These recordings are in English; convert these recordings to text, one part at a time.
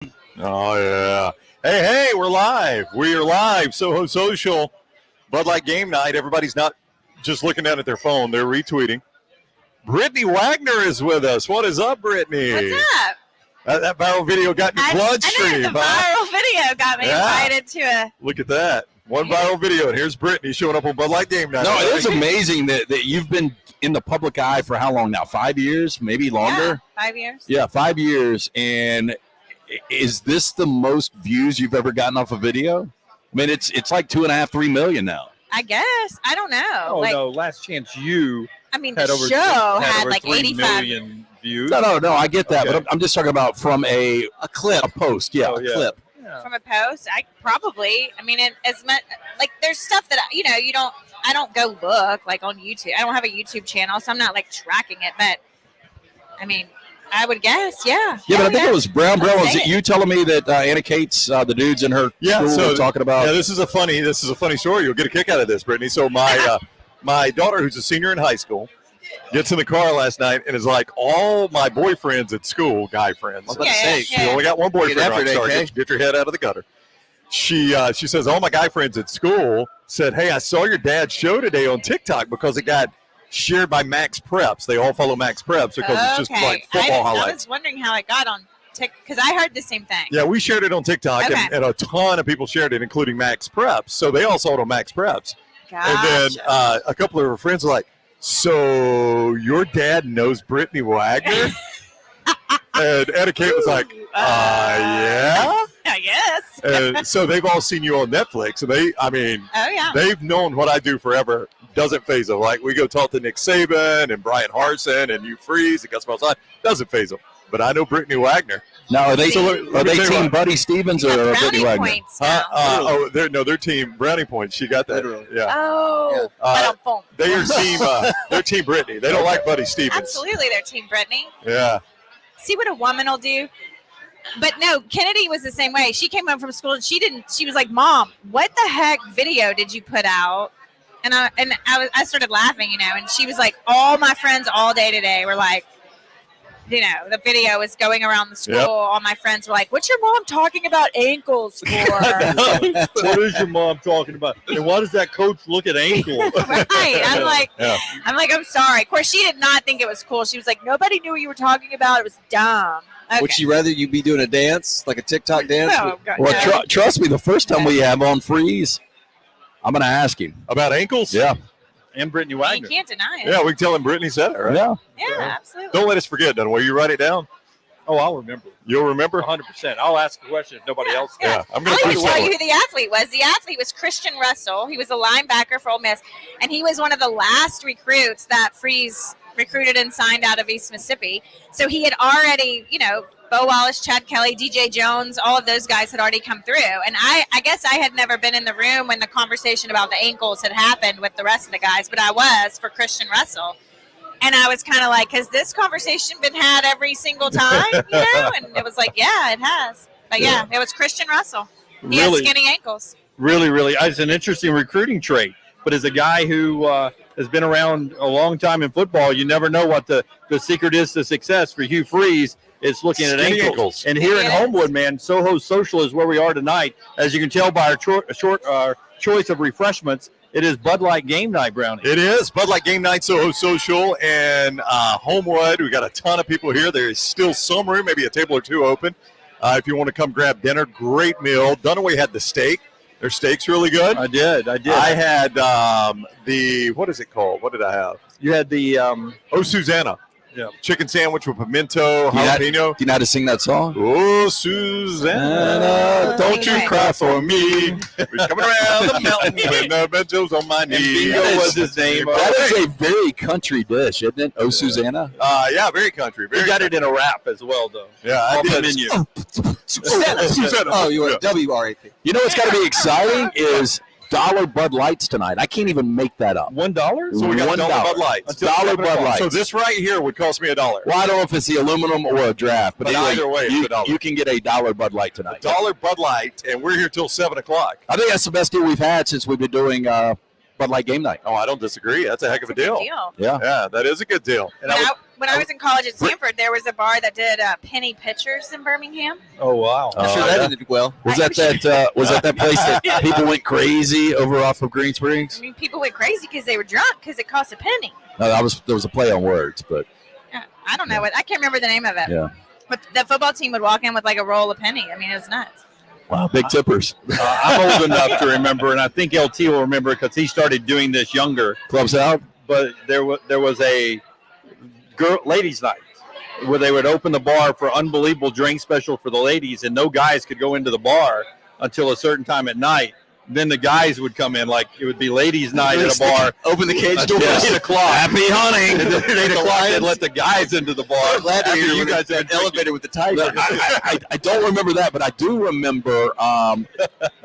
Oh, yeah. Hey, we're live. We are live. SoHo Social, Bud Light Game Night. Everybody's not just looking down at their phone. They're retweeting. Brittany Wagner is with us. What is up, Brittany? What's up? That viral video got in your bloodstream. I know, the viral video got me invited to a... Look at that. One viral video, and here's Brittany showing up on Bud Light Game Night. No, it is amazing that you've been in the public eye for how long now? 5 years, maybe longer? Yeah, 5 years. Yeah, 5 years. And is this the most views you've ever gotten off a video? I mean, it's like 2.5, 3 million now. I guess. I don't know. Oh, no, Last Chance You the over, show had over like 3 85 million views. No, I get that. Okay. But I'm just talking about from a clip, a post. Yeah, Oh, yeah. a clip. Yeah. from a post. As much like there's stuff that I don't go look like on YouTube. I don't have a YouTube channel, so I'm not like tracking it. But I mean, I would guess, yeah. Yeah, but I think it was Brown. Was it it. you telling me that anecdotes, the dudes in her school were talking about? Yeah, this is a funny story. You'll get a kick out of this, Brittany. So my daughter, who's a senior in high school, gets in the car last night and is like, all my boyfriends at school, guy friends. She only got one boyfriend. Rockstar. Get your head out of the gutter. She says, all my guy friends at school said, hey, I saw your dad's show today on TikTok because it got shared by Max Preps. They all follow Max Preps because it's just like football highlights. I was wondering how it got on TikTok because I heard the same thing. Yeah, we shared it on TikTok, and a ton of people shared it, including Max Preps. So they all saw it on Max Preps. Gotcha. And then a couple of her friends were like, so your dad knows Brittany Wagner? And Etiquette was like, yeah? I guess. And so they've all seen you on Netflix. And they've known what I do forever. Doesn't phase them. Like, we go talk to Nick Saban and Brian Harsin and Hugh Freeze and Gus Malzahn. Doesn't phase them. But I know Brittany Wagner. Now, are they team Buddy Stevens or Brittany Wagner? Points now. They're team Brownie Points. She got that. Literally. Yeah. Oh. They're team Brittany. They don't like Buddy Stevens. Absolutely, they're team Brittany. Yeah. See what a woman will do. But no, Kennedy was the same way. She came home from school and she was like, Mom, what the heck video did you put out? And I started laughing, and she was like, all my friends all day today were like, the video was going around the school. Yep. All my friends were like, what's your mom talking about ankles for? What is your mom talking about? And why does that coach look at ankles? Right. I'm sorry. Of course, she did not think it was cool. She was like, nobody knew what you were talking about. It was dumb. Okay. Would she rather you be doing a dance, like a TikTok dance? Oh, God, Well, no. trust me, the first time we have on Freeze, I'm going to ask him. About ankles? Yeah. And Brittany You Wagner. can't deny it. Yeah, we can tell him Brittany said it, right? Yeah. Yeah, absolutely. Don't let us forget, Dunaway. You write it down? Oh, I'll remember. You'll remember? 100%. I'll ask a question if nobody else does. Yeah. I'm going I'll to just tell you who the athlete was. The athlete was Christian Russell. He was a linebacker for Ole Miss, and he was one of the last recruits that Freeze recruited and signed out of East Mississippi. So he had already, Bo Wallace, Chad Kelly, DJ Jones, all of those guys had already come through. And I guess I had never been in the room when the conversation about the ankles had happened with the rest of the guys, but I was for Christian Russell. And I was kind of like, has this conversation been had every single time? And it was like, yeah, it has. But yeah, it was Christian Russell. He had skinny ankles. Really, really. It's an interesting recruiting trait. But as a guy who has been around a long time in football, you never know what the secret is to success. For Hugh Freeze, it's looking at ankles. And here in Homewood, man, SoHo Social is where we are tonight. As you can tell by our choice of refreshments, it is Bud Light Game Night, Brownie. It is Bud Light Game Night, SoHo Social, and Homewood. We got a ton of people here. There is still some room, maybe a table or two open. If you want to come grab dinner, great meal. Dunaway had the steak. Their steak's really good. I did. I had what is it called? What did I have? You had the Susanna. Yeah. Chicken sandwich with pimento, jalapeno. Do you know how to sing that song? Oh, Susanna, don't you cry for me. We're coming around the mountain with the bentos on my knee. Bingo was his name. That is a very country dish, isn't it? Oh, Susanna. Yeah, very country. We got it in a wrap as well, though. Yeah, I did. Menu. Susanna. Oh, you went WRAP. You know what's got to be exciting is $1 Bud Lights tonight. I can't even make that up. $1? So we got $1 Bud Lights. $1 Bud Lights. So this right here would cost me $1. Well, I don't know if it's the aluminum or a draft, but anyway, either way, it's $1. you can get a $1 Bud Light tonight. $1 Bud Light, and we're here till 7 o'clock. I think that's the best deal we've had since we've been doing Bud Light game night. Oh, I don't disagree. That's a heck of a It's a deal. good deal. Yeah. That is a good deal. And When I was in college at Stanford, there was a bar that did penny pitchers in Birmingham. Oh wow! I'm sure that ended well. Was that place that people went crazy over off of Green Springs? I mean, people went crazy because they were drunk because it cost a penny. No, there was a play on words, but I don't know I can't remember the name of it. yeah. But the football team would walk in with like a roll of penny. I mean, it was nuts. Wow, big tippers. I'm old enough to remember, and I think LT will remember because he started doing this younger. Clubs out. But there was a ladies' night where they would open the bar for unbelievable drink special for the ladies, and no guys could go into the bar until a certain time at night. Then the guys would come in, like it would be ladies' night at a bar. Open the cage door. 8 o'clock. Happy hunting. And then at 8 o'clock, they'd let the guys into the bar. I'm glad to after hear you guys that had elevated with the tiger. I don't remember that, but I do remember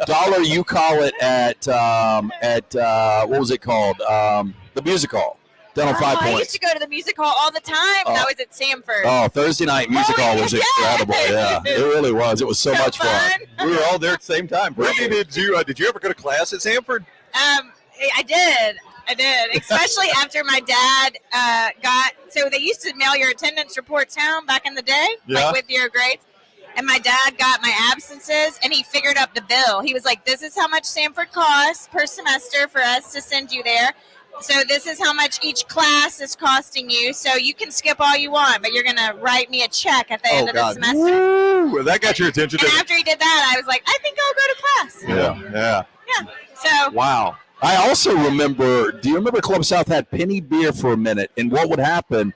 Dollar. You call it at what was it called? The music hall down on 5 I Points. used to go to the music hall all the time when I was at Sanford. Oh, Thursday night music hall was incredible. Yeah, it really was. It was so much fun. We were all there at the same time. Brittany, did you ever go to class at Sanford? I did, especially after my dad so they used to mail your attendance reports home back in the day, Yeah. like with your grades. And my dad got my absences, and he figured up the bill. He was like, this is how much Sanford costs per semester for us to send you there. So this is how much each class is costing you. So you can skip all you want, but you're going to write me a check at the end of the semester. Woo! Well, that got your attention. And after he did that, I was like, I think I'll go to class. Yeah. So Wow. I also remember, do you remember Club South had penny beer for a minute? And what would happen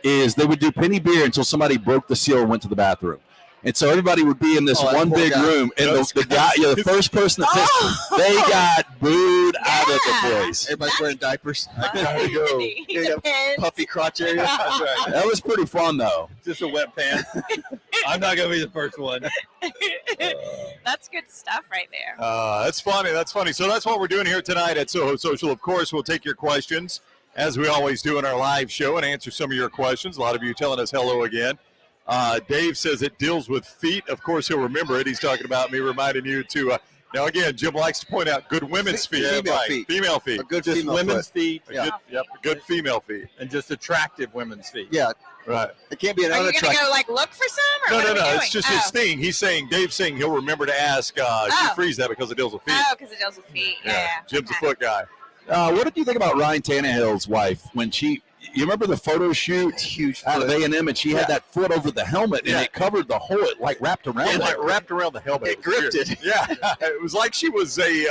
is they would do penny beer until somebody broke the seal and went to the bathroom. And so everybody would be in this that one poor big guy. room, and the guy, the first person that pissed, they got booed out of the place. Everybody's wearing diapers. Gotta go. He depends. Puffy crotch area. That was pretty fun, though. Just a wet pants. I'm not going to be the first one. That's good stuff right there. That's funny. That's funny. So that's what we're doing here tonight at Soho Social. Of course, we'll take your questions, as we always do in our live show, and answer some of your questions. A lot of you telling us hello again. Dave says it deals with feet. Of course, he'll remember it. He's talking about me reminding you to. Now, again, Jim likes to point out good women's feet. Female feet. A good Just female women's foot. feet. Good female feet. And just attractive women's feet. Yeah. Right. It can't be an Are you unattractive. going to go look for some? Or No. what are we It's doing? just his thing. He's saying, Dave's saying he'll remember to ask. She frees that because it deals with feet. Oh, because it deals with feet. Yeah. Jim's a Okay. foot guy. What did you think about Ryan Tannehill's wife when she? You remember the photo shoot Huge out of foot. Uh, A&M, and she had that foot over the helmet, and it covered the whole. It like wrapped around. It like wrapped around the helmet. It gripped weird. it. Yeah, it was like she was a.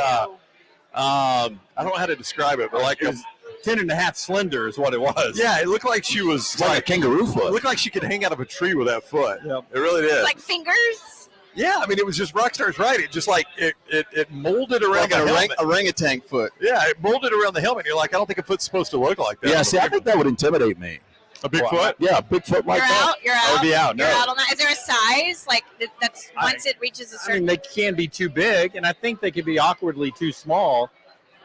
I don't know how to describe it, but like It was 10 and a half slender is what it was. yeah, it looked like she was It's like a kangaroo It foot. looked like she could hang out of a tree with that foot. Yep. It really did. Like fingers? Yeah, I mean, it was just Rockstar's right. It just like it molded around Like the helmet. an orangutan foot. Yeah, it molded around the helmet. You're like, I don't think a foot's supposed to look like that. Yeah, see, I think that would intimidate me. a big Wow. foot. Yeah, a big foot like You're that. out. You're I out. would be out. You're No. out on that. Is there a size like that's once it reaches a I certain? mean, they can be too big, and I think they can be awkwardly too small.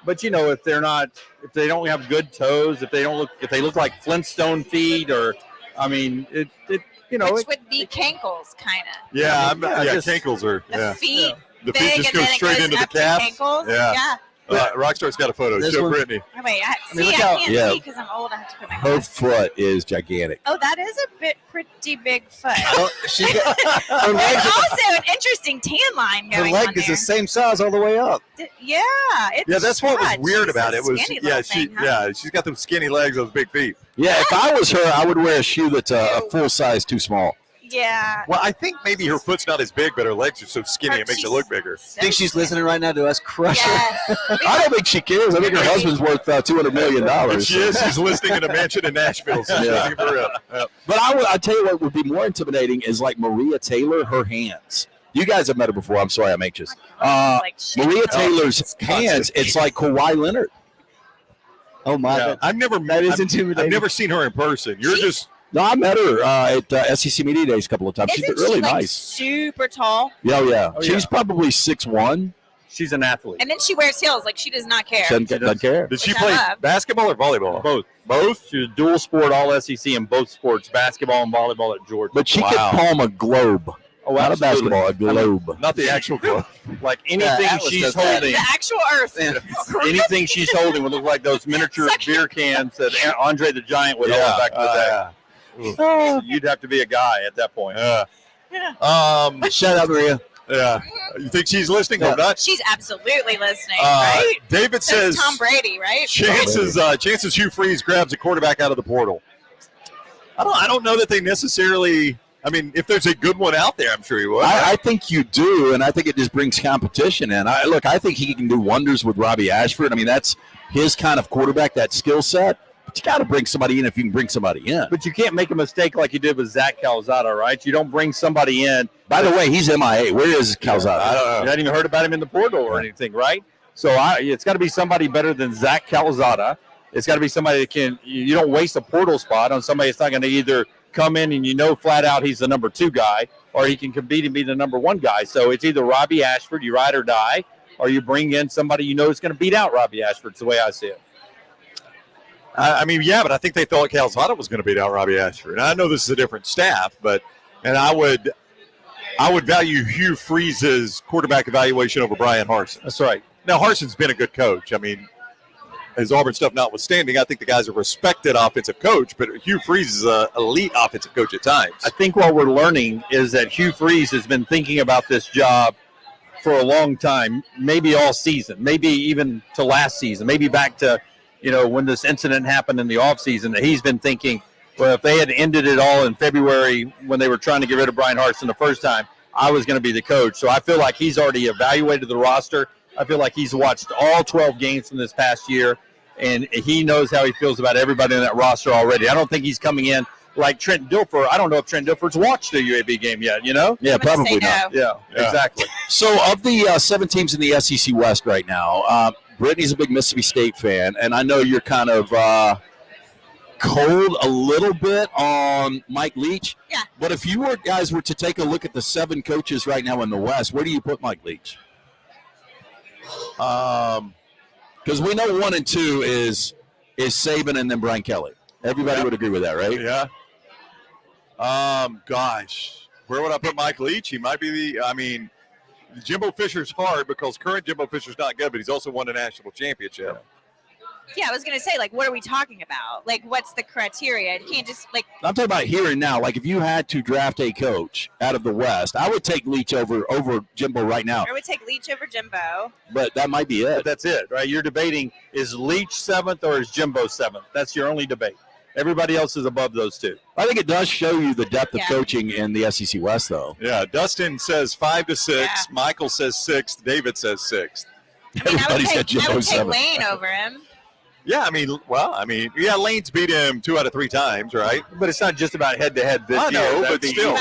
But you know, if they don't have good toes, if they look like Flintstone feet, or, I mean, it which would be cankles, kind of. Yeah, just- ankles are. The Yeah, feet the big, feet just and go then it straight goes into the up to calf. ankles. Yeah. Rockstar's got a photo. This Show one- Brittany. Oh, wait, I mean, look I how- can't yeah. see because I'm old. I have to put my Her glasses. foot is gigantic. Oh, that is a pretty big foot. Oh, she got, her There's leg, also an interesting tan line her going leg on is there. the same size all the way up. Yeah, it's Yeah, that's what was God, weird she's about a it. Was skinny little thing, huh? she's got those skinny legs, those big feet. Yeah, if I was her, I would wear a shoe that's a full size too small. Yeah. Well, I think maybe her foot's not as big, but her legs are so skinny it makes it look bigger. So Think she's skinny. listening right now to us crush her? Yes. I don't think she cares. I think her husband's worth $200 million. If she is, she's listening in a mansion in Nashville. So she's Yeah. looking for real. Yeah. But I tell you what would be more intimidating is like Maria Taylor, her hands. You guys have met her before. I'm sorry, I'm anxious. Like shit. Maria Taylor's hands, it's like Kawhi Leonard. Oh my! Yeah. I've never intimidating. I've never seen her in person. You're just No, I met her at SEC Media Days a couple of times. She's Isn't really she, like, nice. super tall? Yeah, yeah. Oh, She's yeah. probably 6'1". she's an athlete. And then she wears heels. Like, she does not care. Doesn't care. did she Which I play love. basketball or volleyball? Both. Both? She was dual sport All SEC in both sports, basketball and volleyball at Georgia. But she Wow. could palm a globe. Oh, Not a absolutely. basketball, a globe. Not the actual glove. Like anything Atlas she's does that. holding, The actual Earth. anything she's holding would look like those miniature beer cans that Andre the Giant would hold back in the day. You'd have to be a guy at that point. Shut up, Maria. Yeah. You think she's listening or not? She's absolutely listening, right? David So says Tom Brady, right? chances Hugh Freeze grabs a quarterback out of the portal. I don't know that they necessarily. I mean, if there's a good one out there, I'm sure he would. I think you do, and I think it just brings competition in. I think he can do wonders with Robbie Ashford. I mean, that's his kind of quarterback, that skill set. But you got to bring somebody in if you can bring somebody in. But you can't make a mistake like you did with Zach Calzada, right? You don't bring somebody in. By the way, he's MIA. Where is Calzada? I don't know. You hadn't even heard about him in the portal or anything, right? So it's got to be somebody better than Zach Calzada. It's got to be somebody that can. You don't waste a portal spot on somebody that's not going to either come in and flat out he's the number 2 guy, or he can compete and be the number 1 guy. So it's either Robbie Ashford, you ride or die, or you bring in somebody is going to beat out Robbie Ashford. It's the way I see it. I mean, yeah, but I think they thought Calzada was going to beat out Robbie Ashford. And I know this is a different staff, and I would value Hugh Freeze's quarterback evaluation over Brian Harsin. That's right. Now, Harsin's been a good coach. I mean, his Auburn stuff notwithstanding, I think the guy's a respected offensive coach, but Hugh Freeze is an elite offensive coach at times. I think what we're learning is that Hugh Freeze has been thinking about this job for a long time, maybe all season, maybe even to last season, maybe back to, when this incident happened in the offseason, that he's been thinking, well, if they had ended it all in February when they were trying to get rid of Brian Harsin the first time, I was going to be the coach. So I feel like he's already evaluated the roster. I feel like he's watched all 12 games from this past year, and he knows how he feels about everybody in that roster already. I don't think he's coming in like Trent Dilfer. I don't know if Trent Dilfer's watched the UAB game yet, Yeah, probably not. Yeah, exactly. So of the 7 teams in the SEC West right now, Brittany's a big Mississippi State fan, and I know you're kind of cold a little bit on Mike Leach. Yeah. But if you guys were to take a look at the 7 coaches right now in the West, where do you put Mike Leach? Because we know 1 and 2 is Saban and then Brian Kelly. Everybody would agree with that, right? Yeah. Gosh, where would I put Mike Leach? He might be Jimbo Fisher's hard because current Jimbo Fisher's not good, but he's also won a national championship. Yeah, I was going to say, what are we talking about? What's the criteria? You can't just, I'm talking about here and now. If you had to draft a coach out of the West, I would take Leach over Jimbo right now. I would take Leach over Jimbo. But that might be it. But that's it, right? You're debating, is Leach 7th or is Jimbo 7th? That's your only debate. Everybody else is above those 2. I think it does show you the depth of coaching in the SEC West, though. Yeah, Dustin says 5 to 6. Yeah. Michael says 6th. David says 6th. I would take Lane over him. Yeah, Lane's beat him 2 out of 3 times, right? But it's not just about head-to-head this year. I know, but still.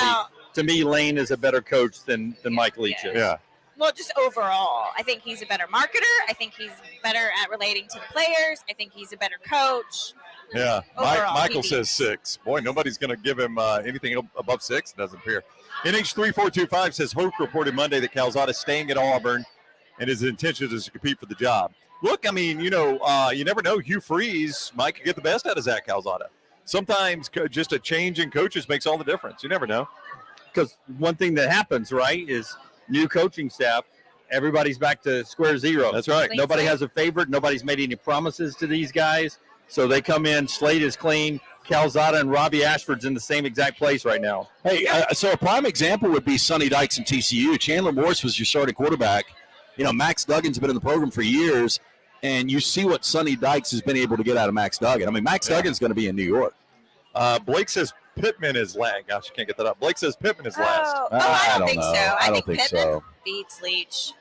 To me, Lane is a better coach than Mike Leach is. Yeah. Well, just overall, I think he's a better marketer. I think he's better at relating to the players. I think he's a better coach. Yeah, Overall, Michael says 6. Boy, nobody's going to give him anything above 6. Doesn't appear. NH3425 says Hoke reported Monday that Calzada is staying at Auburn and his intention is to compete for the job. Look, you never know. Hugh Freeze might get the best out of Zach Calzada. Sometimes just a change in coaches makes all the difference. You never know. Because one thing that happens, right, is new coaching staff, everybody's back to square zero. That's right. Nobody has a favorite. Nobody's made any promises to these guys. So they come in, slate is clean. Calzada and Robbie Ashford's in the same exact place right now. Hey, so a prime example would be Sonny Dykes and TCU. Chandler Morris was your starting quarterback. Max Duggan's been in the program for years, and you see what Sonny Dykes has been able to get out of Max Duggan. Max Duggan's going to be in New York. Blake says Pittman is last. Gosh, I can't get that up. Blake says Pittman is last. I don't think so. I don't think Pittman so. Beats Leach.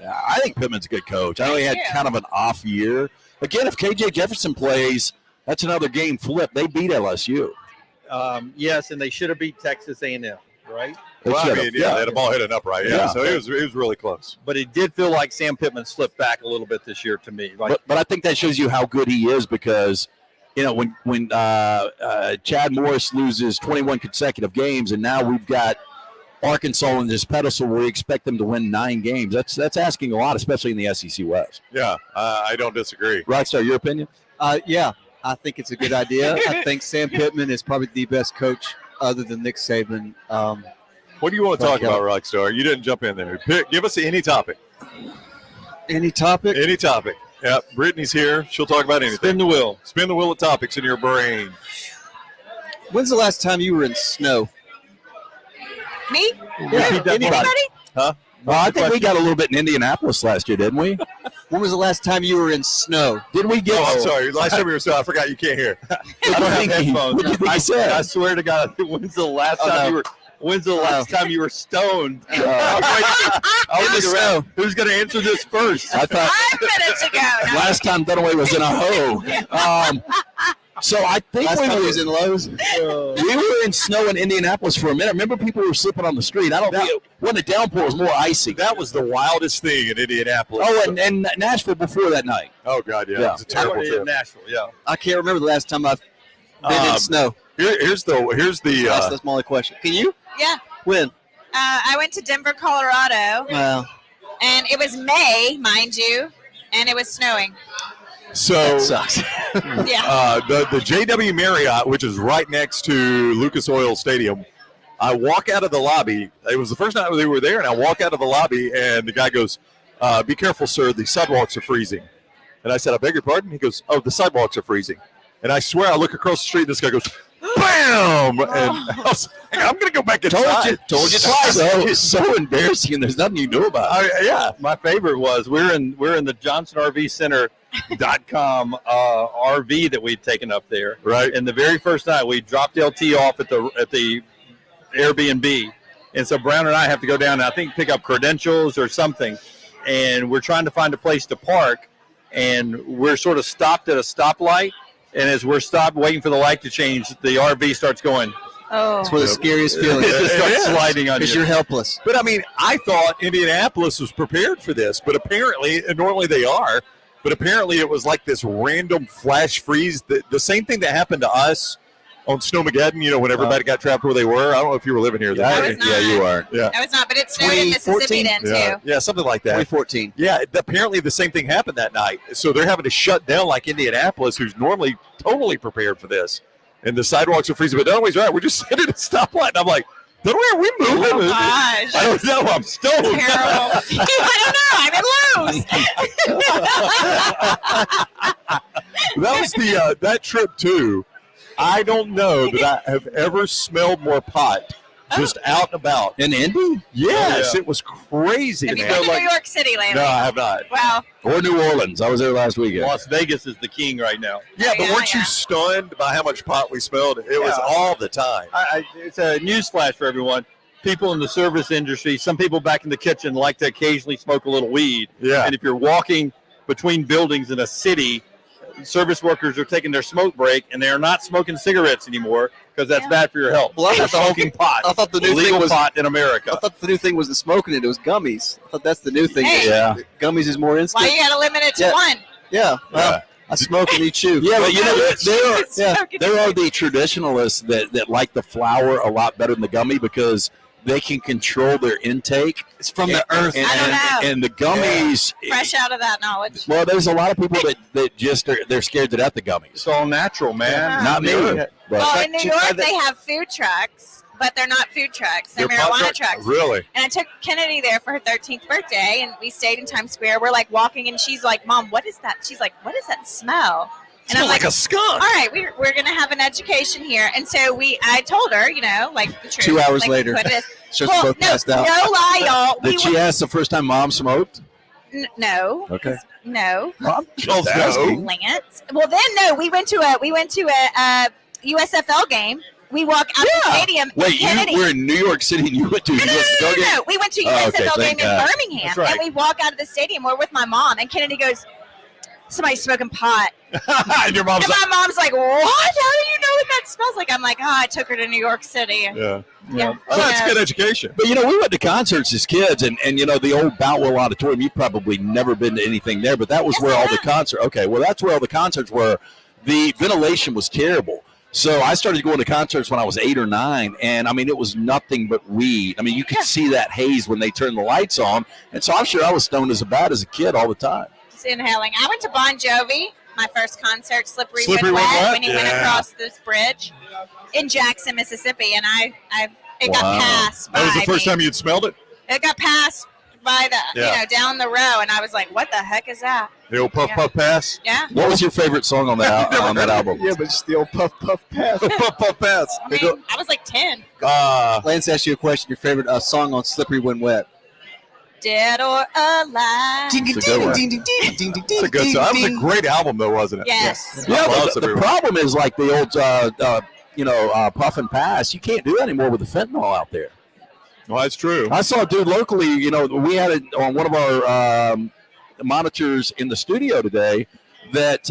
Yeah, I think Pittman's a good coach. I know he had kind of an off year. Again, if KJ Jefferson plays, that's another game flip. They beat LSU. Yes, and they should have beat Texas A&M, right? They had a ball hit up right. Yeah, so it was really close. But it did feel like Sam Pittman slipped back a little bit this year to me. But I think that shows you how good he is because, when Chad Morris loses 21 consecutive games and now we've got Arkansas in this pedestal where we expect them to win 9 games. That's asking a lot, especially in the SEC West. Yeah, I don't disagree. Rockstar, your opinion? Yeah, I think it's a good idea. I think Sam Pittman is probably the best coach other than Nick Saban. What do you want to talk about, Rockstar? You didn't jump in there. Give us any topic. Any topic? Any topic. Yep. Brittany's here. She'll talk about anything. Spin the wheel. Spin the wheel of topics in your brain. When's the last time you were in snow? Me? Yeah, Anybody? Huh? Well, I think we got a little bit in Indianapolis last year, didn't we? When was the last time you were in snow? Did we get? Oh, I'm sorry. Last time we were I forgot you can't hear. I don't have headphones. What do you think I said? I swear to God, when's the last time you were stoned? I was around. Who's going to answer this first? I thought 5 minutes ago. No. last time Dunaway was in a hoe. So I think Last we time were, he was in Lowe's? we were in snow in Indianapolis for a minute. Remember, people were slipping on the street. I don't think it wasn't a downpour; it was more icy. That was the wildest thing in Indianapolis. Oh, and Nashville before that night. Oh, God, yeah. Yeah. It was a terrible in trip. Nashville, yeah. I can't remember the last time I've been in snow. Here's the That's my only question. Can you? Yeah. When? I went to Denver, Colorado, Well, and it was May, mind you, and it was snowing. so that sucks. Yeah. the JW Marriott, which is right next to Lucas Oil Stadium. I walk out of the lobby. It was the first night we were there, and I walk out of the lobby, and the guy goes, "Be careful, sir. The sidewalks are freezing." And I said, "I beg your pardon?" He goes, "Oh, the sidewalks are freezing." And I swear, I look across the street, and this guy goes, "Bam!" And I was like, "I'm going to go back inside." Told you twice. So embarrassing, and there's nothing you can do about it. Yeah. My favorite was we're in the Johnson RV Center.com RV that we'd taken up there. Right. And the very first night we dropped LT off at the Airbnb, and so Brown and I have to go down and I think pick up credentials or something, and we're trying to find a place to park, and we're sort of stopped at a stoplight, and as we're stopped waiting for the light to change, the RV starts going. Oh. It's one of the scariest feelings. It just starts is. sliding on Because you. you're helpless. But, I mean, I thought Indianapolis was prepared for this, but apparently, and normally they are, but apparently it was like this random flash freeze. The same thing that happened to us on Snowmageddon, when everybody got trapped where they were. I don't know if you were living here then. I was not. Yeah, you are. Yeah. No, it's not, but it snowed in Mississippi 2014? then, too. Yeah, something like that. 2014. Yeah, apparently the same thing happened that night. So they're having to shut down like Indianapolis, who's normally totally prepared for this. And the sidewalks are freezing. But Dunaway's right. We're just sitting at a stoplight. And I'm like, Dunaway, are we moving? Oh, gosh. I don't know. I'm stoned. Terrible. I don't know. I'm in Lowe's. That was that trip, too. I don't know that I have ever smelled more pot just out and about. In Indy? Yes, Oh, yeah. it was crazy. Have you man. been to New York City lately? No, I have not. Well, Or New Orleans. I was there last weekend. Las Vegas is the king right now. Yeah, but Yeah, weren't you yeah. stunned by how much pot we smelled? It was all the time. It's a newsflash for everyone. People in the service industry, some people back in the kitchen like to occasionally smoke a little weed. Yeah. And if you're walking between buildings in a city, service workers are taking their smoke break, and they are not smoking cigarettes anymore because that's Yeah. bad for your health. Well, I They're thought- smoking pot. I thought the new Legal thing was pot in America. I thought the new thing was the smoking it. It was gummies. I thought that's the new thing. Hey. Yeah. Gummies is more instant. why you got to limit it to Yeah. one? Yeah. Well, I smoke and eat chew. Yeah, but there are the traditionalists that like the flower a lot better than the gummy because they can control their intake. It's from the earth. And, I don't know. and the gummies. Fresh out of that knowledge. Well, there's a lot of people that just they're scared to death of gummies. It's all natural, man. Yeah. Not me. Yeah. But Well, in New you York, tried that- they have food trucks, but they're not food trucks. They're Your pot marijuana truck? trucks. Really? And I took Kennedy there for her 13th birthday, and we stayed in Times Square. We're like walking, and she's like, "Mom, what is that?" She's like, "What is that smell?" And Smells I'm like, like a skunk. "All right, we're gonna have an education here." And so I told her, like the truth. 2 hours like, later. what it is. Just Well, both no, passed out. no lie, y'all. did she ask the first time Mom smoked? No. Okay. No. Mom, Just asking. Lance. Well, then no. We went to a USFL game. We walk out the stadium. Wait, Kennedy. you were in New York City and you went to No, USFL game? no. We went to Oh, USFL okay, game thank in God. Birmingham, That's right. and we walk out of the stadium. We're with my mom, and Kennedy goes, "Somebody's smoking pot." And your mom's And like, my mom's like, "What? How do you know what that smells like?" I'm like, "Oh, I took her to New York City." yeah. Yeah. Oh, that's good education. But, we went to concerts as kids, and the old Boutwell Auditorium, you've probably never been to anything there, but that was Yes, where I all the have. concerts, okay, well, that's where all the concerts were. The ventilation was terrible. So I started going to concerts when I was 8 or 9, and, it was nothing but weed. You could see that haze when they turned the lights on, and so I'm sure I was stoned as bad as a kid all the time. Just inhaling. I went to Bon Jovi, my first concert, Slippery Slippery When When Wet, Wet? when he went Yeah. across this bridge in Jackson, Mississippi, and I It got passed by That was the first me. time you'd smelled it? It got passed by the, Yeah. down the row, and I was like, what the heck is that? The old puff, Yeah. puff, pass? Yeah. What was your favorite song on that album? Yeah, but just the old puff pass. Puff, puff, pass. I mean, I was like 10. Lance asked you a question. Your favorite song on Slippery When Wet? Dead or alive. It's a good one. It's a good song. That was a great album, though, wasn't it? Yes. Yeah, I love but the Slippery When Wet. problem is like the old, puff and pass. You can't do that anymore with the fentanyl out there. Well, that's true. I saw a dude locally, we had it on one of our monitors in the studio today that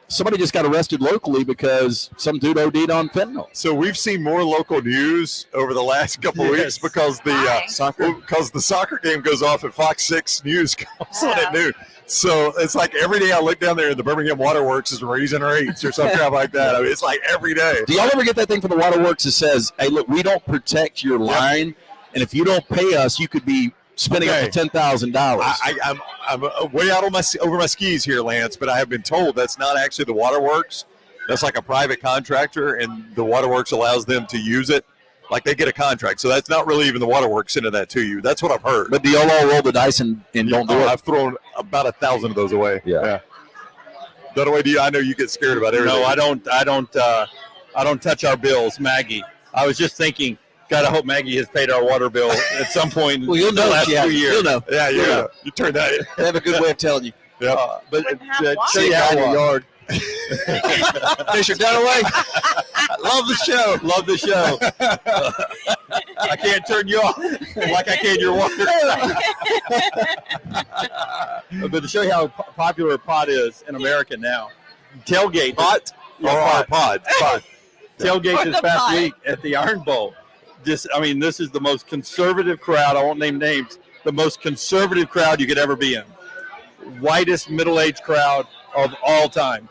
somebody just got arrested locally because some dude OD'd on fentanyl. So we've seen more local news over the last couple of weeks because Why? the soccer game goes off at Fox 6 News comes on at noon. So it's like every day I look down there and the Birmingham Waterworks is raising rates or some crap like that. I mean, it's like every day. Do y'all ever get that thing from the Waterworks that says, hey, look, we don't protect your line, and if you don't pay us, you could be spending up to $10,000. I'm way out on over my skis here, Lance, but I have been told that's not actually the Waterworks. That's like a private contractor, and the Waterworks allows them to use it. Like they get a contract. So that's not really even the Waterworks sending that to you. That's what I've heard. But do y'all all roll the dice and don't do it? I've thrown about 1,000 of those away. Yeah. Dunaway, I know you get scared about everything. No, I don't touch our bills, Maggie. I was just thinking, God, I hope Maggie has paid our water bill at some point. Well, you'll in the know. last Yeah, 2 years. you'll know. Yeah, you turn that. They have a good way of telling you. Yep. But Wouldn't have water. show you Out in your how yard. Fisher Dunaway. Love the show. love the show. I can't turn you off like I can your water. But to show you how popular pot is in America now, tailgate Pot? Yeah, Or pod? tailgate Or this the past pot. week at the Iron Bowl. This is the most conservative crowd. I won't name names. The most conservative crowd you could ever be in. Whitest middle-aged crowd of all time.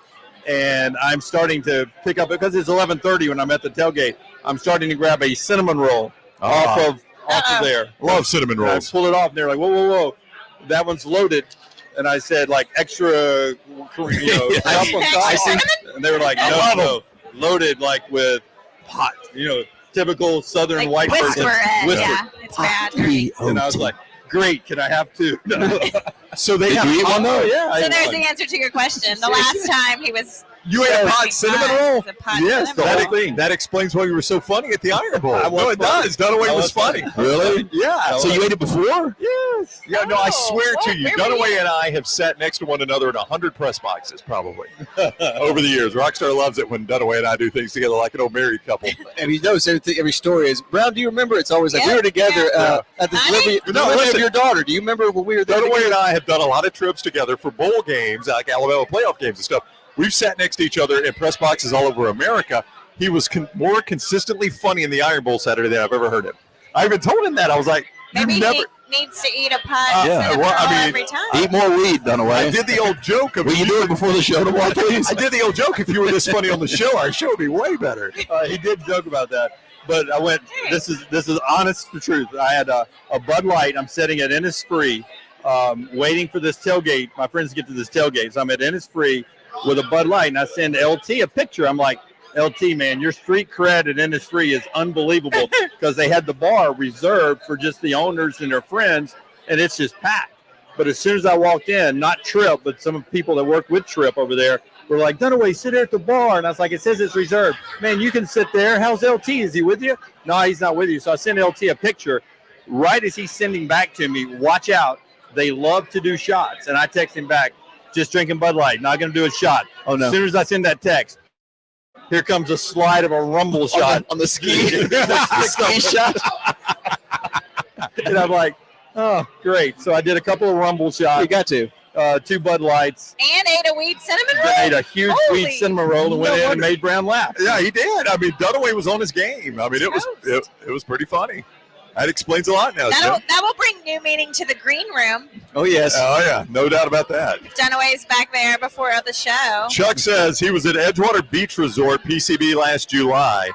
And I'm starting to pick up, because it's 11:30 when I'm at the tailgate, I'm starting to grab a cinnamon roll off of there. Love cinnamon And I rolls. pull it off, and they're like, whoa. That one's loaded. And I said, like, extra, stuff on top. Cinnamon? And they were like, no, loaded, like, with pot. Typical Southern Like white whisper person. it. Whisper. Yeah, it's bad. And I was like, great, can I have two? So they Did have you eat one, though? Yeah. So there's the answer to your question. The last time he was You ate a pot cinnamon roll? The pot Yes, cinnamon the roll. whole thing. That explains why you were so funny at the Iron Bowl. I was No, it funny. does. Dunaway I was was funny. Really? Yeah. So you ate it before? Yes. Yeah, no, I Oh, swear to you, where were Dunaway you? and I have sat next to one another in 100 press boxes, probably, over the years. Rockstar loves it when Dunaway and I do things together like an old married couple. And you notice every story is, Brown, do you remember? It's always like, Yeah, we were together yeah. at the Honey? delivery listen. of your daughter. Do you remember when we were there Dunaway together? and I have done a lot of trips together for bowl games, like Alabama playoff games and stuff. We've sat next to each other in press boxes all over America. He was more consistently funny in the Iron Bowl Saturday than I've ever heard him. I even told him that. I was like, you Maybe never. he needs to eat a pot Yeah, cinnamon well, I roll mean, every time. Eat more weed, I Dunaway. did the old joke of Will you do it before the show tomorrow, please? I did the old joke. If you were this funny on the show, our show would be way better. He did joke about that. But I went, this is honest the truth. I had a Bud Light. I'm sitting at Innisfree, waiting for this tailgate. My friends get to this tailgate. So I'm at Innisfree with a Bud Light, and I send LT a picture. I'm like, LT, man, your street cred at Innisfree is unbelievable, because they had the bar reserved for just the owners and their friends, and it's just packed. But as soon as I walked in, not Trip, but some of the people that work with Trip over there were like, Dunaway, sit there at the bar. And I was like, it says it's reserved. Man, you can sit there. How's LT? Is he with you? No, he's not with you. So I sent LT a picture. Right as he's sending back to me, watch out. They love to do shots. And I text him back, just drinking Bud Light, not going to do a shot. Oh, no. As soon as I send that text, here comes a slide of a rumble shot. On the ski. ski shot. And I'm like, oh, great. So I did a couple of rumble You shots, got to. 2 Bud Lights, And ate a weed cinnamon roll. ate a huge Holy- sweet cinnamon roll, and went in and made Brown laugh. Yeah, he did. I mean, Dunaway was on his game. I mean, it was pretty funny. That explains a lot now. That Tim. will bring new meaning to the green room. Oh, yes. Oh yeah, no doubt about that. Dunaway's back there before the show. Chuck says he was at Edgewater Beach Resort, PCB, last July.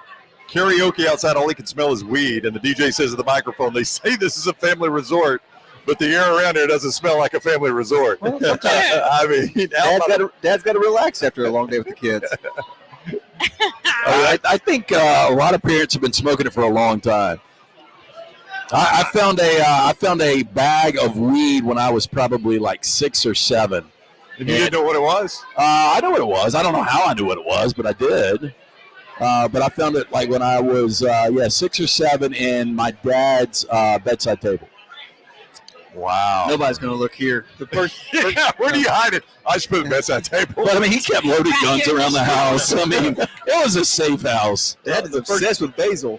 Karaoke outside, all he can smell is weed. And the DJ says at the microphone, they say this is a family resort, but the air around here doesn't smell like a family resort. I mean, Dad's got to relax after a long day with the kids. I think a lot of parents have been smoking it for a long time. I found a bag of weed when I was probably like 6 or 7. And you didn't know what it was? I know what it was. I don't know how I knew what it was, but I did. But I found it like when I was 6 or 7 in my dad's bedside table. Wow. Nobody's going to look here. The first Where do you hide it? I just put it bedside table. But I mean, he kept loaded guns around the house. I mean, it was a safe house. Dad is obsessed with basil.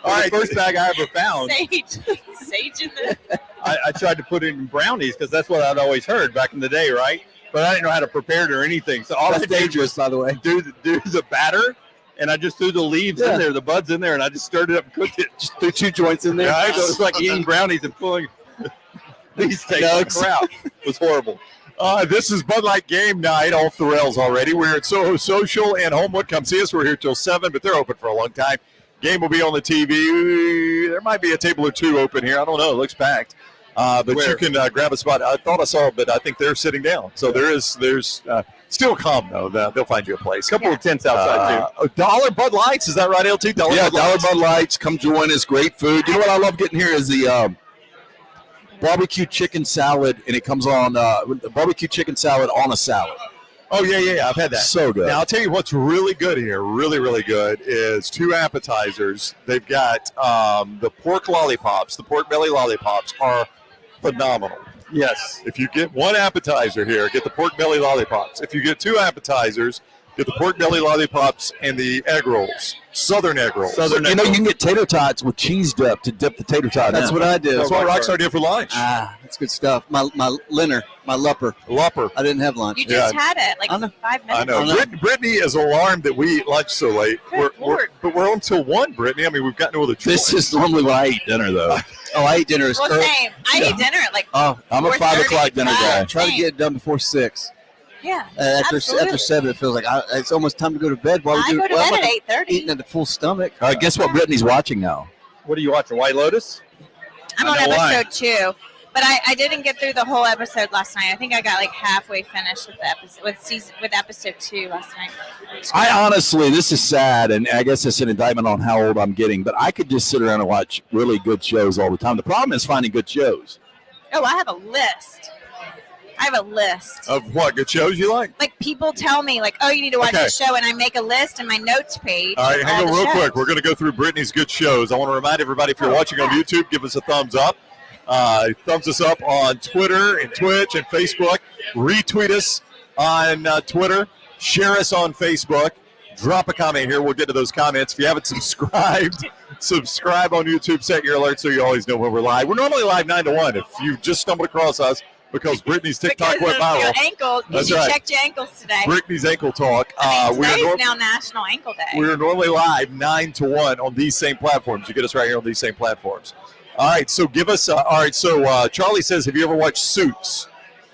All right, the first bag I ever found, Sage in the. I tried to put it in brownies because that's what I'd always heard back in the day, right? But I didn't know how to prepare it or anything. So all That's I did dangerous, by the way. do the batter, and I just threw the leaves in there, the buds in there, and I just stirred it up and cooked it. Just threw 2 joints in there. So it was like eating brownies and pulling these things out. It was horrible. This is Bud Light Game Night off the rails already. We're at Soho Social and Homewood. Come see us. We're here till 7, but they're open for a long time. Game will be on the TV. There might be a table or 2 open here. I don't know. It looks packed. But you can grab a spot. I thought I saw it, but I think they're sitting down. So there's still come, though. They'll find you a place. A couple of tents outside, too. $1 Bud Lights. Is that right, LT? $1 Bud Lights. Come join us. Great food. You know what I love getting here is the barbecue chicken salad, and it comes on the barbecue chicken salad on a salad. Oh, yeah. I've had that. So good. Now, I'll tell you what's really good here, really, really good, is 2 appetizers. They've got the pork lollipops. The pork belly lollipops are phenomenal. Yes. If you get 1 appetizer here, get the pork belly lollipops. If you get 2 appetizers, get the pork belly lollipops and the egg rolls, southern egg rolls. You know, you can get tater tots with cheese dip to dip the tater tot. That's what I did. That's what Rockstar did for lunch. That's good stuff. My Lupper. I didn't have lunch. You just had it like 5 minutes I know. ago. Brittany is alarmed that we eat lunch so late. Good Lord. But we're on till 1, Brittany. I mean, we've got no other choice. This is normally when I eat dinner, though. I eat dinner. Well, same. I eat dinner at like. I'm a 5 o'clock dinner guy. Try to get it done before 6. Yeah. After absolutely. 7, it feels like it's almost time to go to bed. Why I go to bed at 8:30. Eating at a full stomach. Guess what Brittany's watching now? What are you watching, White Lotus? I'm on episode 2, but I didn't get through the whole episode last night. I think I got like halfway finished with the episode with episode 2 last night. I honestly, this is sad, and I guess it's an indictment on how old I'm getting, but I could just sit around and watch really good shows all the time. The problem is finding good shows. Oh, I have a list. Of what? Good shows you like? Like people tell me, like, oh, you need to watch this show, and I make a list in my notes page. All right, hang on real quick. We're going to go through Brittany's good shows. I want to remind everybody, if you're watching on YouTube, give us a thumbs up. Thumbs us up on Twitter and Twitch and Facebook. Retweet us on Twitter. Share us on Facebook. Drop a comment here. We'll get to those comments. If you haven't subscribed, subscribe on YouTube. Set your alerts so you always know when we're live. We're normally live 9 to 1. If you just stumbled across us because Brittany's TikTok went viral. Your ankle. That's You right. checked your ankles today. Brittany's Ankle Talk. Today's now National Ankle Day. We're normally live 9 to 1 on these same platforms. You get us right here on these same platforms. All right, so give us. Charlie says, have you ever watched Suits?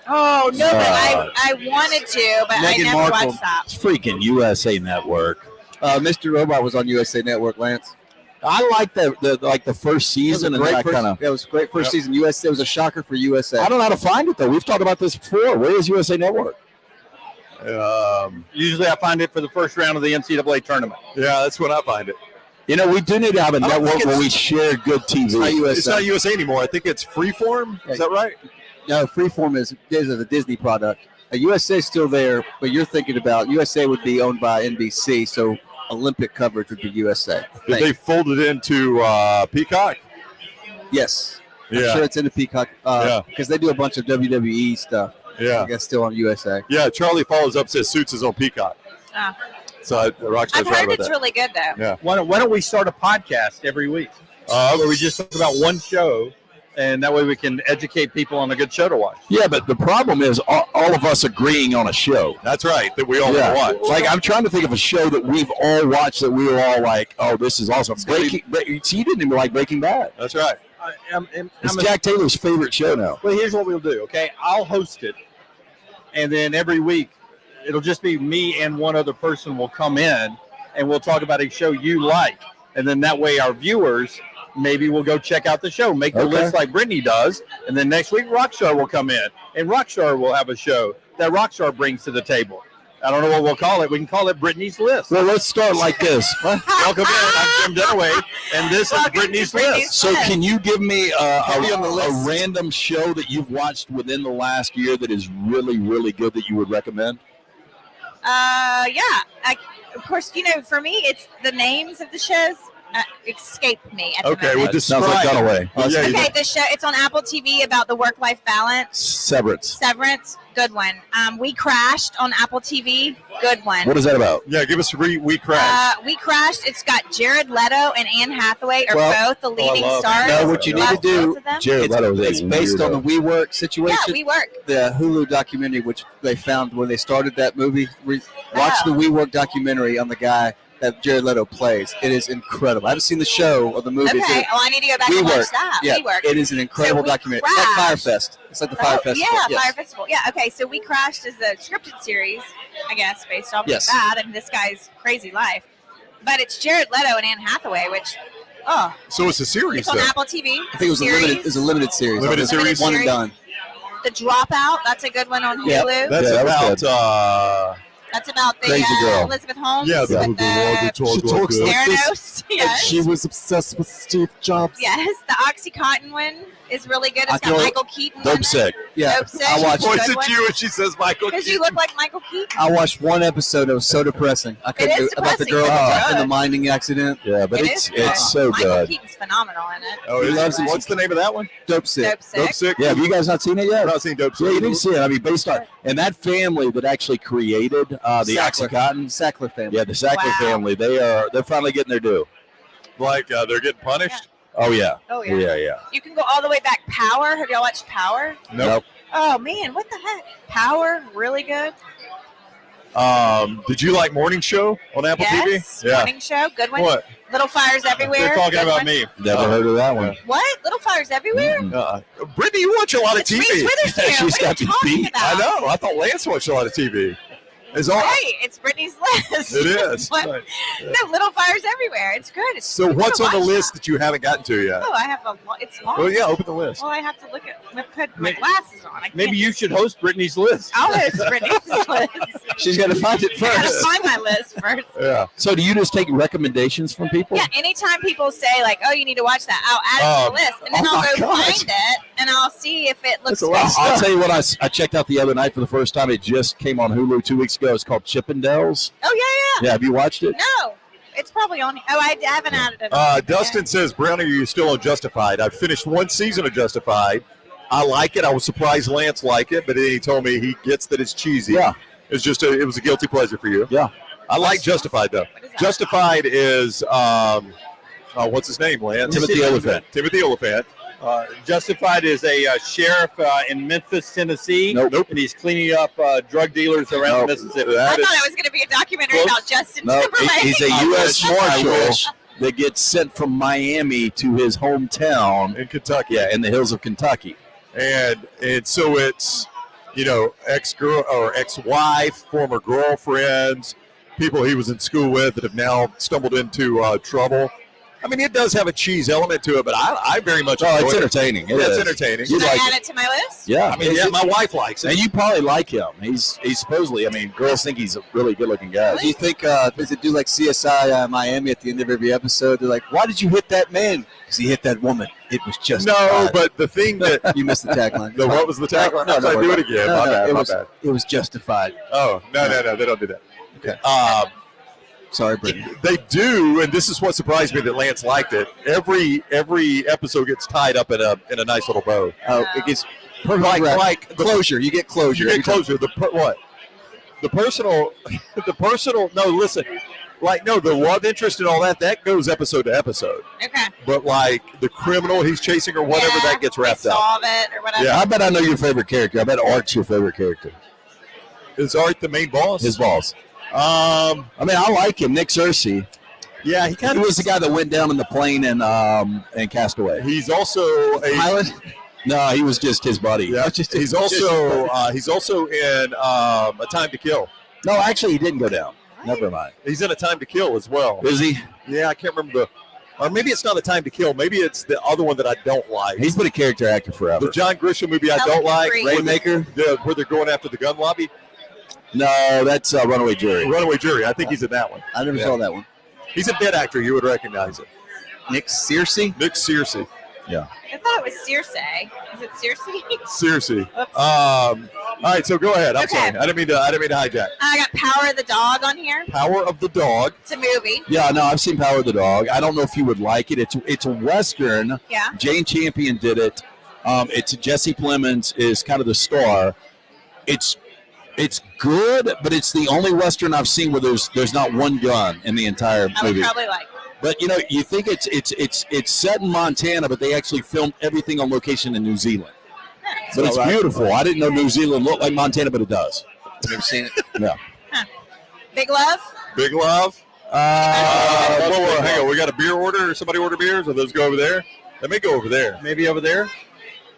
Oh, no, but I wanted to, but Meghan I never Markle. watched that. It's freaking USA Network. Mr. Robot was on USA Network, Lance. I like the first season, and then I kind of. It was a great first season. USA. It was a shocker for USA. I don't know how to find it though. We've talked about this before. Where is USA Network? Usually I find it for the first round of the NCAA tournament. Yeah, that's when I find it. You know, we do need to have a I don't network think where it's- we share good TV. It's not USA. It's not USA anymore. I think it's Freeform. Is that right? No, Freeform is a Disney product. USA is still there, but you're thinking about USA would be owned by NBC, so Olympic coverage would be USA. Did they fold it into Peacock? Yes. Yeah. I'm sure it's in the Peacock because they do a bunch of WWE stuff. Yeah. I guess still on USA. Yeah, Charlie follows up, says Suits is on Peacock. Oh. So Rockstar's I've right heard about it's that. really good, though. Yeah. Why don't we start a podcast every week where we just talk about one show, and that way we can educate people on a good show to watch. Yeah, but the problem is all of us agreeing on a show. That's right, that we all want to watch. Like, I'm trying to think of a show that we've all watched that we were all like, oh, this is awesome. See, you didn't even like Breaking Bad. That's right. It's Jack Taylor's favorite show now. Well, here's what we'll do, okay? I'll host it, and then every week it'll just be me and one other person will come in, and we'll talk about a show you like. And then that way our viewers maybe will go check out the show, make the list like Brittany does, and then next week Rockstar will come in, and Rockstar will have a show that Rockstar brings to the table. I don't know what we'll call it. We can call it Brittany's List. Well, let's start like this. Welcome in. I'm Jim Dunaway, and this is Brittany's List. So can you give me on the a list. random show that you've watched within the last year that is really, really good that you would recommend? Of course, for me, it's the names of the shows escape me at the Okay, moment. well, Sounds describe. like Dunaway. Okay, the show, it's on Apple TV about the work-life balance. Severance. Good one. We Crashed on Apple TV. Good one. What is that about? Yeah, give us We Crashed. We Crashed. It's got Jared Leto and Anne Hathaway are both the leading stars. No, what you need to do, Both of them. Jared Leto it's based on the WeWork situation. Yeah, we work. The Hulu documentary, which they found when they started that movie. Watch the WeWork documentary on the guy that Jared Leto plays. It is incredible. I haven't seen the show or the movie. Okay, I need to go back and watch that. Yeah, WeWork. it is an incredible We documentary. It's like Crashed. Firefest. It's like the Fire Festival. Yeah, Yes. Fire Festival. Yeah, okay, so We Crashed is a scripted series, I guess, based off Yes. of that and this guy's crazy life. But it's Jared Leto and Anne Hathaway, which, So it's a series, it's on though. Apple TV. I think it was a limited series. Limited series? One and done. The Dropout, that's a good one on Hulu. Yeah. That's Yeah, that was about. good. That's about the Crazy girl. Elizabeth Holmes Yeah, with the She talks like Theranos. Yes. She was obsessed with Steve Jobs. Yes, the OxyContin one is really good. It's I got know it. Michael Keaton. Dope sick. Yeah, Dope Sick. I watched. Good Points one. at you and she says Michael Because you Keaton. look like Michael Keaton. I watched one episode. It was so depressing. I couldn't is do about the depressing, girl but it's in the good. mining accident. Yeah, but It it's is good. so Michael good. Keaton's phenomenal in it. Oh, He is loves it? it. What's the name of that one? Dope sick. Dope Sick. Dope Sick. Yeah, have you guys not seen it yet? I've not seen Dope Sick. Yeah, you need to see it. I mean, based on and that family that actually created the Sackler. OxyContin. Sackler family. Yeah, the Sackler Wow. family. They're finally getting their due. Like they're getting punished? Oh yeah. Oh, yeah. Yeah. You can go all the way back. Power. Have y'all watched Power? Nope. Oh, man. What the heck? Power. Really good. Did you like Morning Show on Apple Yes. TV? Yeah. Morning show. Good one. What? Little Fires Everywhere. They're talking Good about one. me. Never heard of that one. What? Little Fires Everywhere? Brittany, you watch a lot of It's TV. Reese Witherspoon. She's What are got you me talking beat. about? I know. I thought Lance watched a lot of TV. It's all. Right. It's Brittany's List. It is. What? No, Little Fires Everywhere. It's good. It's So you what's gotta on the watch list that you haven't gotten to yet? that. Oh, I have a. It's long. Well, yeah, open the list. Well, I have to look at. I put my glasses on. I can't. Maybe you should host Brittany's List. I'll host Brittany's List. She's got to find it I gotta first. find my list first. Yeah. So do you just take recommendations from people? Yeah, anytime people say like, "Oh, you need to watch that," I'll add it to the list, and then oh I'll my go gosh. find it, and I'll see if it looks That's a lot good. of stuff. I'll tell you what I checked out the other night for the first time. It just came on Hulu 2 weeks ago. It's called Chippendales. Oh Yeah, have you watched it? No, it's probably on. Oh, I haven't added it. Dustin says, Brownie, are you still on Justified? I've finished one season of Justified. I like it. I was surprised Lance liked it, but then he told me he gets that it's cheesy. Yeah. It's just it was a guilty pleasure for you. Yeah. I like Justified, though. What is that? Justified is, what's his name, Lance? Timothy Oliphant. Timothy Oliphant. Justified is a sheriff in Memphis, Tennessee. Nope. And he's cleaning up drug dealers around Mississippi. I That thought is, it was going to be a documentary Close. about Justin No, Timberlake. he's a I U.S. wish. I Marshal wish. that gets sent from Miami to his hometown. in Kentucky. Yeah, in the hills of Kentucky. And so it's, ex-girl or ex-wife, former girlfriends, people he was in school with that have now stumbled into trouble. I mean, it does have a cheese element to it, but I very much Oh, enjoy it's it. entertaining. It Yeah, it's is. entertaining. You Should I like add it. it to my list? Yeah, I mean, yeah, my wife likes it. and you probably like him. He's supposedly. I mean, girls think he's a really good-looking guy. Do you think does it do like CSI Miami at the end of every episode? They're like, "Why did you hit that man? Because he hit that woman. It was just No, but the thing that you missed the tagline. what was the tagline? No, I don't do worry it again. No, my no, bad. it My was bad. it was justified. Oh no, they don't do that. Okay. Sorry, Brittany. They do, and this is what surprised me that Lance liked it. Every episode gets tied up in a nice little bow. Oh, it gets Like the closure. You get closure. You every get closure. What? The personal. No, listen. The love interest and all that goes episode to episode. Okay. But the criminal he's chasing or whatever, Yeah, that gets they wrapped up. solve it or whatever. Yeah. I bet I know your favorite character. I bet Art's your favorite character. Is Art the main boss? His boss. I mean, I like him, Nick Searcy. Yeah, he He kind of was the guy that went down in the plane and Castaway. He's also a Pilot. No, he was just his buddy. Yeah, he's also in A Time to Kill. No, actually, he didn't go down. Never mind. He's in A Time to Kill as well. Is he? Yeah, I can't remember or maybe it's not A Time to Kill. Maybe it's the other one that I don't like. He's been a character actor forever. The John Grisham movie I don't Pelican like. Brief. Rainmaker, where they're going after the gun lobby. No, that's Runaway Jury. Runaway Jury. I think he's in that one. I never saw that one. He's a dead actor. You would recognize it. Nick Searcy? Nick Searcy. Yeah. I thought it was Circe. Is it Circe? Searcy. Oops. All right, so go ahead. I'm Okay. sorry. I didn't mean to hijack. I got Power of the Dog on here. Power of the Dog. It's a movie. Yeah, no, I've seen Power of the Dog. I don't know if you would like it. It's a Western. Yeah. Jane Champion did it. It's Jesse Plemons is kind of the star. It's good, but it's the only Western I've seen where there's not one gun in the entire I would movie. probably like it. But you think it's set in Montana, but they actually filmed everything on location in New Zealand. But it's beautiful. I didn't know New Zealand looked like Montana, but it does. I've never seen it. Yeah. Big Love? Big Love. Uh, Hang on. We got a beer order. Somebody order beers, or those go over there? They may go over there. Maybe over there.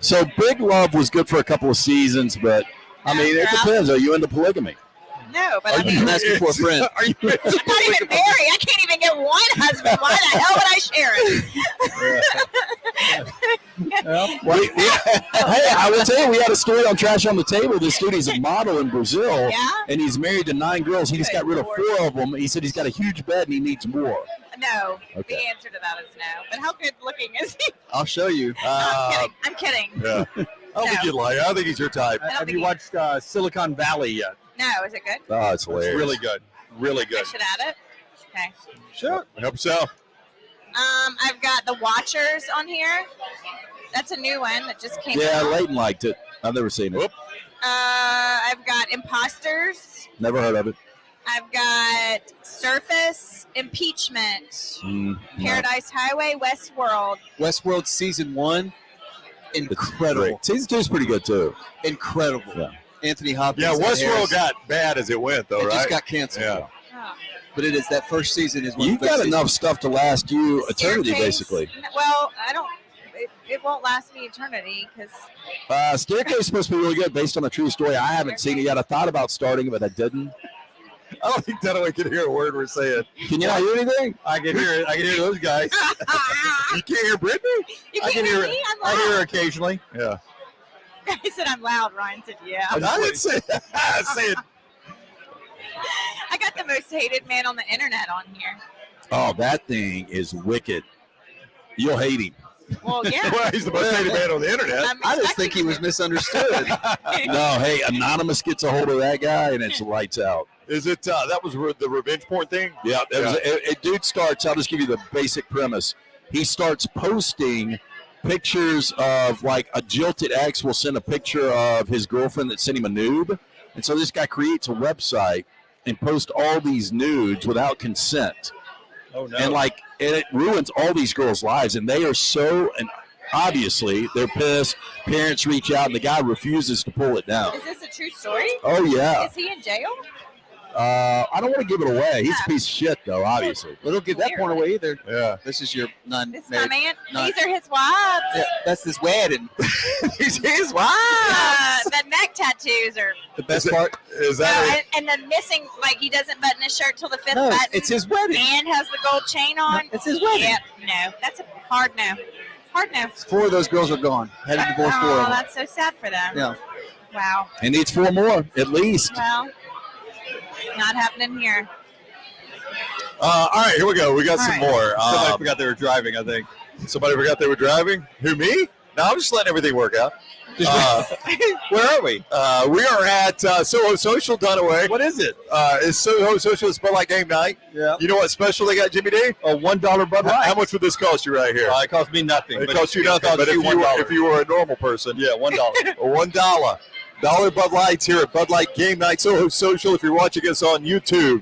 So Big Love was good for a couple of seasons, but I mean, it depends. Are you into polygamy? No, but Are I'm you not asking for a friend? Are you? even married. I can't even get one husband. Why the hell would I share it? Hey, I will tell you, we had a story on Trash on the Table. This dude, he's a model in Brazil, Yeah? and he's married to 9 girls. He just got rid of Good 4 of them. He said he's got a huge bed and he needs more. No. Okay. The answer to that is no. But how good looking is he? I'll show you. I'm kidding. Yeah. I don't think you'd like it. I don't think he's your type. don't Have think you he- watched Silicon Valley yet? No, is it good? Oh, it's hilarious. It's really good. Really I good. should add it. Okay. Sure. Help yourself. I've got The Watchers on here. That's a new one that just came Yeah, out. Leighton liked it. I've never seen it. Whoop. I've got Imposters. Never heard of it. I've got Surface, Impeachment, No. Paradise Highway, Westworld. Westworld season 1. Incredible. Great. Season 2 is pretty good, too. Incredible. Yeah. Anthony Hopkins. Yeah, and Westworld Harris. got bad as it went, though, It right? just got canceled. Yeah. Oh. But it is that first season is one You've of the best got enough seasons. stuff to last you eternity, Staircase. basically. Well, I don't. It won't last me eternity because Staircase is supposed to be really good based on a true story. I haven't seen it yet. I thought about starting it, but I didn't. I don't think Dunaway can hear a word we're saying. Can you not hear anything? I can hear it. I can hear those guys. You can't hear Brittany? you I can't can hear hear me. it. I'm I hear loud. her occasionally. Yeah. I said I'm loud. Ryan said yeah. I didn't say that. I said, I got the most hated man on the internet on here. Oh, that thing is wicked. You'll hate him. Well, yeah. well, he's the most hated man on the internet. I'm I just think he was misunderstood. No, hey, Anonymous gets a hold of that guy, and it's lights out. Is it, that was the revenge porn thing? Yeah, dude starts, I'll just give you the basic premise. He starts posting pictures of, like, a jilted ex will send a picture of his girlfriend that sent him a nude. And so this guy creates a website and posts all these nudes without consent. Oh no. And it ruins all these girls' lives, and they are so, and obviously they're pissed. Parents reach out, and the guy refuses to pull it down. Is this a true story? Oh yeah. Is he in jail? I don't want to give it away. He's a piece of shit, though. Obviously. Well, don't give that porn away either. Yeah. This is your This is my non-married. man. Not- These are his wives. Yeah, that's his wedding. He's his wife. The neck tattoos are. The best Is it- part. Is that and the missing, like he doesn't button his shirt till the 5th No, button. it's his wedding. And has the gold chain on. It's his wedding. Yep. No, that's a hard no. Hard no. 4 of those girls are gone. Had to divorce 4 Oh, of them. that's so sad for them. Yeah. Wow. He needs 4 more, at least. Well, not happening here. all right, here we go. We got All some right. more. Somebody forgot they were driving, I think. Somebody forgot they were driving? Who, me? No, I'm just letting everything work out. Where are we? We are at SoHo Social Dunaway. What is it? It's SoHo Social. It's Bud Light Game Night. Yeah. You know what special they got, Jimmy D? A $1 Bud Light. How much would this cost you right here? It cost me nothing. It but costs you it nothing, costs but you $1. if you were a normal person, Yeah, $1. $1. Dollar Bud Lights here at Bud Light Game Night, SoHo Social. If you're watching us on YouTube,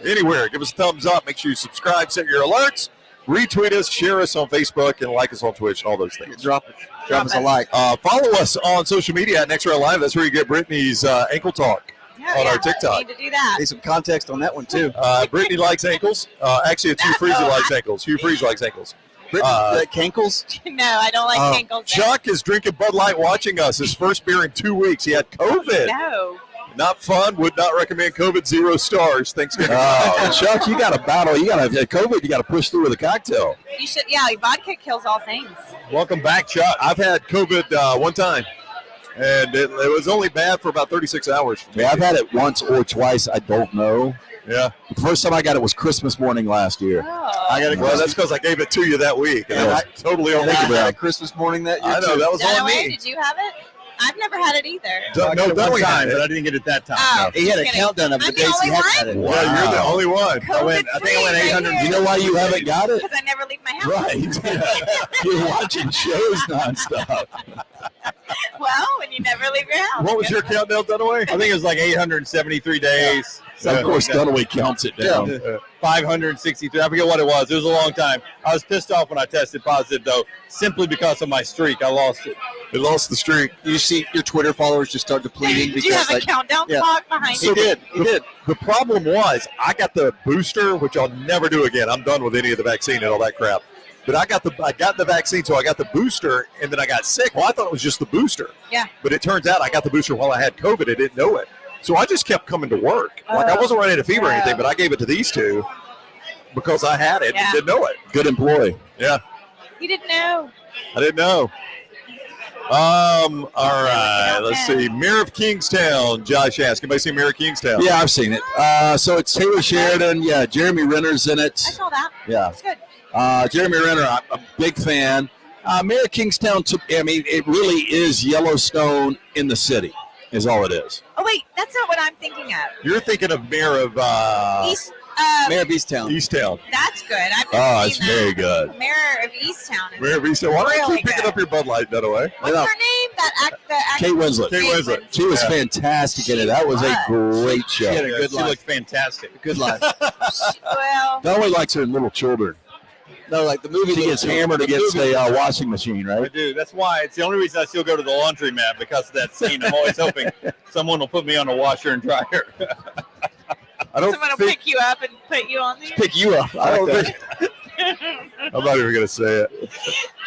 anywhere, give us a thumbs up. Make sure you subscribe, set your alerts, retweet us, share us on Facebook, and like us on Twitch, and all those things. Drop us a like. Follow us on social media at Next Round Live. That's where you get Brittany's ankle talk on our TikTok. Need to do that. Need some context on that one too. Brittany likes ankles. Actually, it's Hugh Freezy likes ankles. Hugh Freeze likes ankles. Brittany, Cankles. No, I don't like ankles. Chuck is drinking Bud Light watching us. His first beer in 2 weeks. He had COVID. No. Not fun. Would not recommend COVID. 0 stars. Thanksgiving. Chuck, you got to battle. You got to COVID. You got to push through with a cocktail. You should. Yeah, vodka kills all things. Welcome back, Chuck. I've had COVID one time. And it was only bad for about 36 hours. For me. Yeah, I've had it once or twice. I don't know. Yeah. The first time I got it was Christmas morning last year. Oh. I got a Well, that's because I gave it to you that week. And that was totally on I me. had a Christmas morning that year. I know, too. that was on Dunaway, me. did you have it? I've never had it either. No, Dunaway had but I it. didn't get it that time. Oh, He had a just kidding. countdown of the I'm the days he only had one? had it. Wow. Yeah, you're the only one. I think I went COVID-free 800. right You know why you haven't got it? Because I never leave my house. Right. You're watching shows nonstop. Well, when you never leave your house. What was your countdown, Dunaway? I think it was like 873 days. Of course, Dunaway counts it down. Yeah. 563. I forget what it was. It was a long time. I was pissed off when I tested positive, though, simply because of my streak. I lost it. He lost the streak. You see your Twitter followers just start depleting Did you because have a countdown yeah. clock behind he you? did. He did. The problem was I got the booster, which I'll never do again. I'm done with any of the vaccine and all that crap. But I got the vaccine, so I got the booster, and then I got sick. Well, I thought it was just the booster. Yeah. But it turns out I got the booster while I had COVID. I didn't know it. So I just kept coming to work. Like I wasn't running a fever or Yeah. anything, but I gave it to these two because I had it Yeah. and didn't know it. Good employee. Yeah, You didn't know. I didn't know. All right, let's see. Mayor of Kingstown, Josh asked. Anybody see Mayor of Kingstown? Yeah, I've seen it. So it's Taylor Sheridan. Yeah, Jeremy Renner's in I it. saw that. Yeah. It's good. Jeremy Renner, I'm a big fan. Mayor of Kingstown took, I mean, it really is Yellowstone in the city, is all it is. Oh, wait. That's not what I'm thinking of. You're thinking of Mayor of East. Mayor of Easttown. Easttown. That's good. I've Oh, never it's seen very that. good. Mayor of Easttown. is- Mayor of Easttown. Why don't you Really keep picking good. up your Bud Light, Dunaway? What's her name? The Kate Winslet. Kate Winslet. She was Yeah. fantastic in it. That was a great She had show. a good She life. looked fantastic. Good life. Well, No one likes her little children. No, like the movie. She gets hammered against a washing machine, I right? do. That's why it's the only reason I still go to the laundromat, because of that scene. I'm always hoping someone will put me on a washer and dryer. I don't someone will think. pick you up and put you on there. Pick you up. I don't think. I'm not even gonna say it.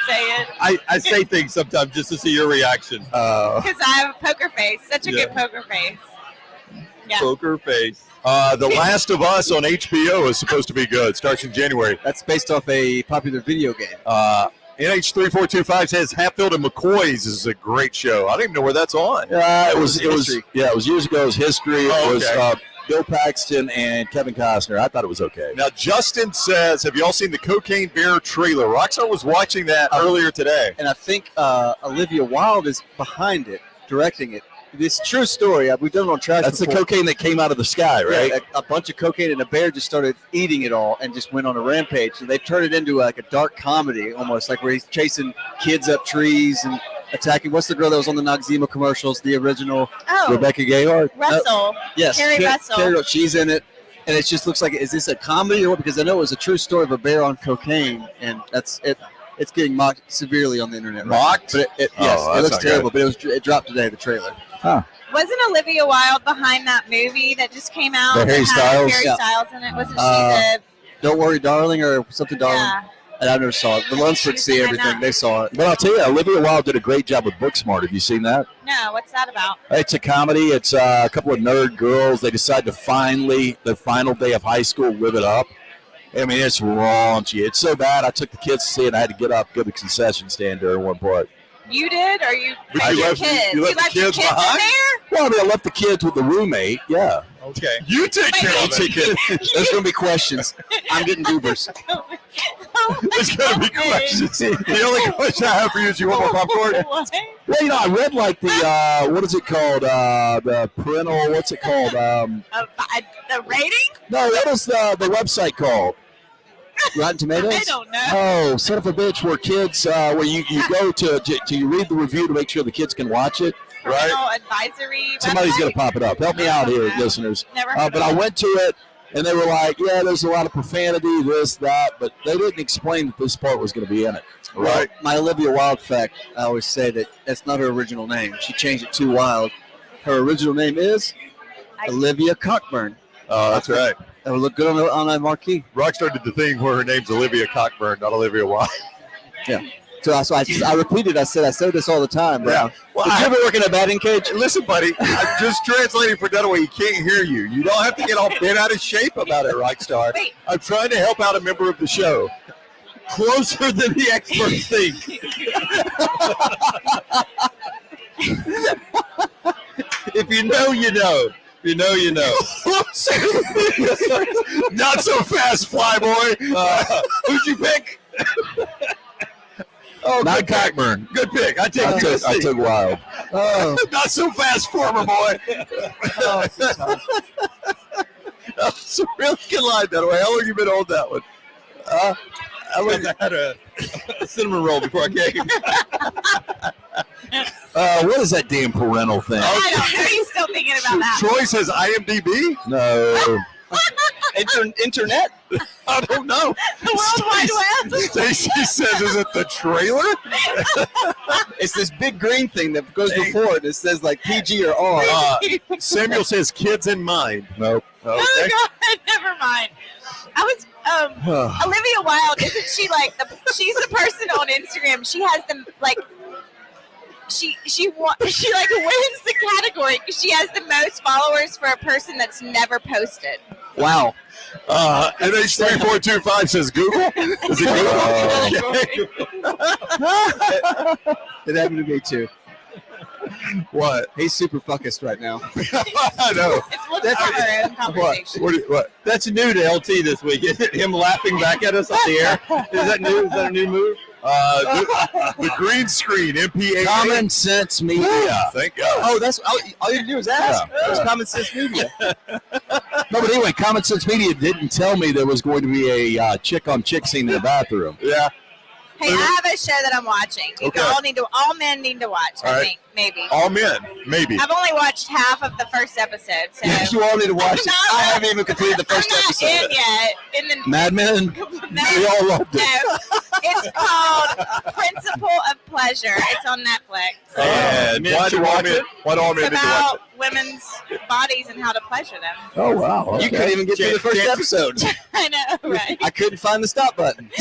Say it. I say things sometimes just to see your reaction. Because I have a poker face. Such a good poker face. Yeah. Poker face. The Last of Us on HBO is supposed to be good. Starts in January. That's based off a popular video game. NH3425 says Hatfield and McCoy's is a great show. I don't even know where that's on. It was History. it was years ago. It was history. It Oh, was okay. Bill Paxton and Kevin Costner. I thought it was okay. Now, Justin says, have you all seen the Cocaine Bear trailer? Rockstar was watching that earlier today. And I think Olivia Wilde is behind it, directing it. This true story. We've done it on Trash That's the Report. cocaine that came out of the sky, right? Yeah, a bunch of cocaine, and a bear just started eating it all and just went on a rampage. And they turned it into like a dark comedy, almost like where he's chasing kids up trees and attacking. What's the girl that was on the Noxzema commercials? The original Oh, Rebecca Gayheart. Russell. yes, Carrie Russell. Carrie, she's in it, and it just looks like, is this a comedy or what? Because I know it was a true story of a bear on cocaine, and that's it. It's getting mocked severely on the internet. Right? Mocked? But yes, Oh, it that's looks not terrible. But it dropped today. The trailer. Wasn't Olivia Wilde behind that movie that just came out? The that Harry had Styles? Harry Yeah. Styles in it. Wasn't Uh, she Don't worry, darling, or something, the? darling. Yeah. And I never saw it. The Lunsfords She's see in everything. that. They saw it. But I'll tell you, Olivia Wilde did a great job with Booksmart. Have you seen that? No, what's that about? It's a comedy. It's a couple of nerd girls. They decide to finally, the final day of high school, live it up. I mean, it's raunchy. It's so bad. I took the kids to see it, and I had to get up, go to the concession stand during one part. You did, or you? But or you your left- kids? you left the your kids kids in behind? there? Well, I mean, I left the kids with the roommate. Yeah. Okay. You take care Wait, of wait. it. There's going to be questions. I'm getting goobers. There's going to be questions. The only question I have for you is, you want more popcorn? What? Well, you know, I read like the what is it called? The parental. What's it called? The rating? No, what is the website called? Rotten Tomatoes? I don't know. Oh, son of a bitch! Where kids, where you go to you read the review to make sure the kids can watch it. Right. Parental advisory. Somebody's website? gonna pop it up. Help me out here, listeners. Never heard But of I it. went to it, and they were like, "Yeah, there's a lot of profanity, this, that," but they didn't explain that this part was going to be in it. Right. My Olivia Wilde fact, I always say that that's not her original name. She changed it to Wilde. Her original name is Olivia Cockburn. Oh, that's right. That would look good on a marquee. Rockstar did the thing where her name's Olivia Cockburn, not Olivia Wilde. So I repeated. I said this all the time. Bro. Yeah. Well, Did you ever work in a batting cage? Listen, buddy, I'm just translating for Dunaway. He can't hear you. You don't have to get all bent out of shape about it, Rockstar. Wait. I'm trying to help out a member of the show. Closer than the experts think. you know, you know. You know, you know. Not so fast, Flyboy. Who'd you pick? Oh, Not good pick. Cockburn. Good pick. I took Wild. Oh, Not so fast, farmer boy. That's a really good line, Dunaway. How long have you been on that one? I had a cinnamon roll before I came. What is that damn parental thing? I don't know. He's still thinking about that. Troy says IMDb? No. internet? I don't know. The World Wide Web. Stacy says, is it the trailer? It's this big green thing that goes before it. It says like PG or R. Samuel says kids in mind. Nope. Oh, God. Never mind. I was, Olivia Wilde, isn't she like, she's the person on Instagram. She has them, like, she like wins the category because she has the most followers for a person that's never posted. Wow. NH3425 says Google. Is it Google? It happened to me too. What? He's super focused right now. I know. It's looking for her own conversation. What? That's new to LT this week. Is it him laughing back at us on the air? Is that new? Is that a new move? The green screen, MPA. Common Sense Media. Thank God. Oh, that's all you do is ask. Yeah. It's Common Sense Media. No, but anyway, Common Sense Media didn't tell me there was going to be a chick-on-chick scene in the bathroom. Yeah. Hey, I have a show that I'm watching. Okay. All men need to watch. All I right. think maybe. All men, maybe. I've only watched half of the first episode, so You all need to watch it. not- I haven't even completed the first I'm not episode. in yet. In the Mad Men, no, we all loved it. no. It's called Principle of Pleasure. It's on Netflix. And Men why should do all watch men? it. Why do all men It's need to watch about women's bodies and how to pleasure them. Oh, wow. You couldn't even get through the first Chance- episode. I know, right? I couldn't find the stop button.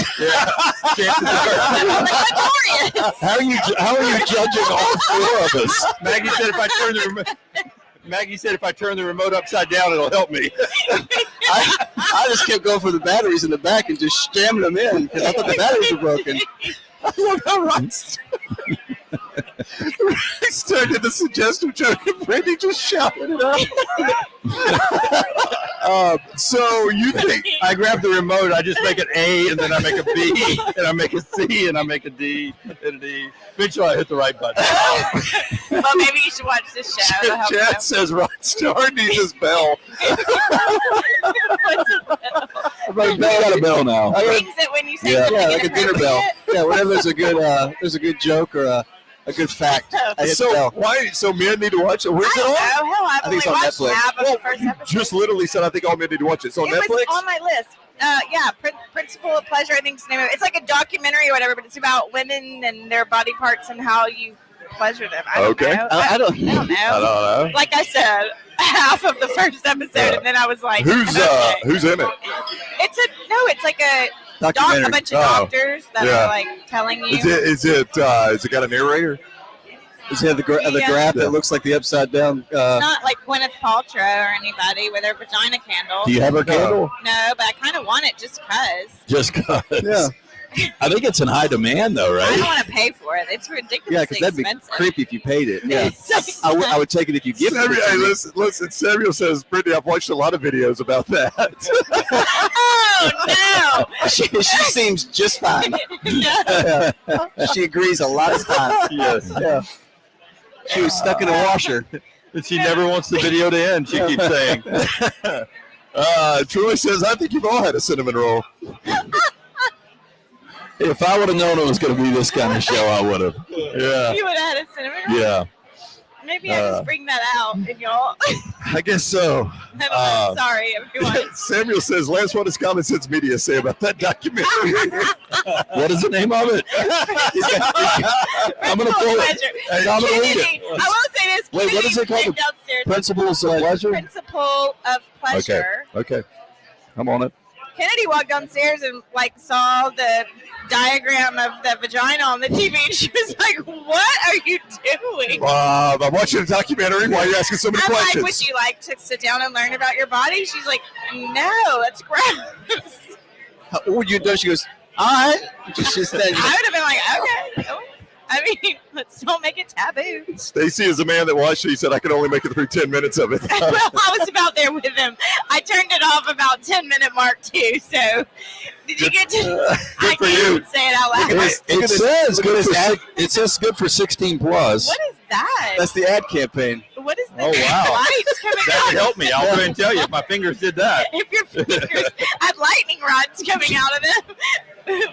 Notorious. How are you judging all four of us? Maggie said if I turn the remote upside down, it'll help me. I just kept going for the batteries in the back and just jamming them in because I thought the batteries were broken. I love how Rockstar did the suggestive joke and Brittany just shouted it out. So you think I grab the remote, I just make an A, and then I make a B, and I make a C, and I make a D, and a D. Eventually, I hit the right button. Well, maybe you should watch this show. It'll help you. Chad says Rockstar needs his bell? I got a bell now. Rings it when you say Yeah. something Yeah, like a dinner bell. inappropriate. Yeah, whenever there's a good joke or a good fact, I hit the So bell. why? So men need to watch it. Where's I it don't on? know. Hell, I've I only think it's on watched Netflix. half of Well, the first you episode. just literally said I think all men need to watch it. It's on It Netflix. was on my list. Yeah, Principle of Pleasure, I think is the name of it. It's like a documentary or whatever, but it's about women and their body parts and how you pleasure them. I don't Okay. know. I don't I don't know. I don't know. Like I said, half of the first episode, and then I was like, Who's okay. who's in it? It's like a documentary. bunch of Oh, doctors that yeah. are like telling you. Is it got a narrator? Does it have the graph that looks like the upside down? It's not like Gwyneth Paltrow or anybody with her vagina candle. Do you have a candle? No, but I kind of want it just because. Just because. Yeah. I think it's in high demand, though, I don't right? want to pay for it. It's ridiculously Yeah, because that'd be expensive. creepy if you paid it. Yeah. It's I would take it if you give it. Samuel, hey, listen. Samuel says, Brittany, I've watched a lot of videos about that. Oh She seems just fine. no! No. Yeah. She agrees a lot of times. Yes. Yeah. She was stuck in a washer. And she never wants the video to end, she keeps saying. Troy says, I think you've all had a cinnamon roll. If I would have known it was going to be this kind of show, I would have. Yeah. You would have had a cinnamon roll? Yeah. Maybe I just bring that out and y'all. I guess so. I don't know. Sorry, everyone. Samuel says, Lance, what does Common Sense Media say about that documentary? What is the name of it? I'm going to pull it. Pleasure. I'm going to read Kennedy, it. I will say this. Wait, what Kennedy is it called? came downstairs. Principles of Pleasure? Principle of Pleasure. Okay. I'm on it. Kennedy walked downstairs and saw the diagram of the vagina on the TV, and she was like, "What are you doing?" I'm watching a documentary. Why are you asking so many I'm questions? like, "Would you like to sit down and learn about your body?" She's like, "No, that's gross." What would you do? She goes, all right. Just then. I would have been like, "Okay." I mean, let's don't make it taboo. Stacy is the man that watched it. He said, I could only make it through 10 minutes of it. Well, I was about there with him. I turned it off about 10-minute mark too. So, did you get to? I for can't you. even say it out loud. It says good for 16 plus. What is that? That's the ad campaign. What is the Oh, wow. lights coming That would out? help me. I'll go ahead and tell you if my fingers did that. If your fingers had lightning rods coming out of them,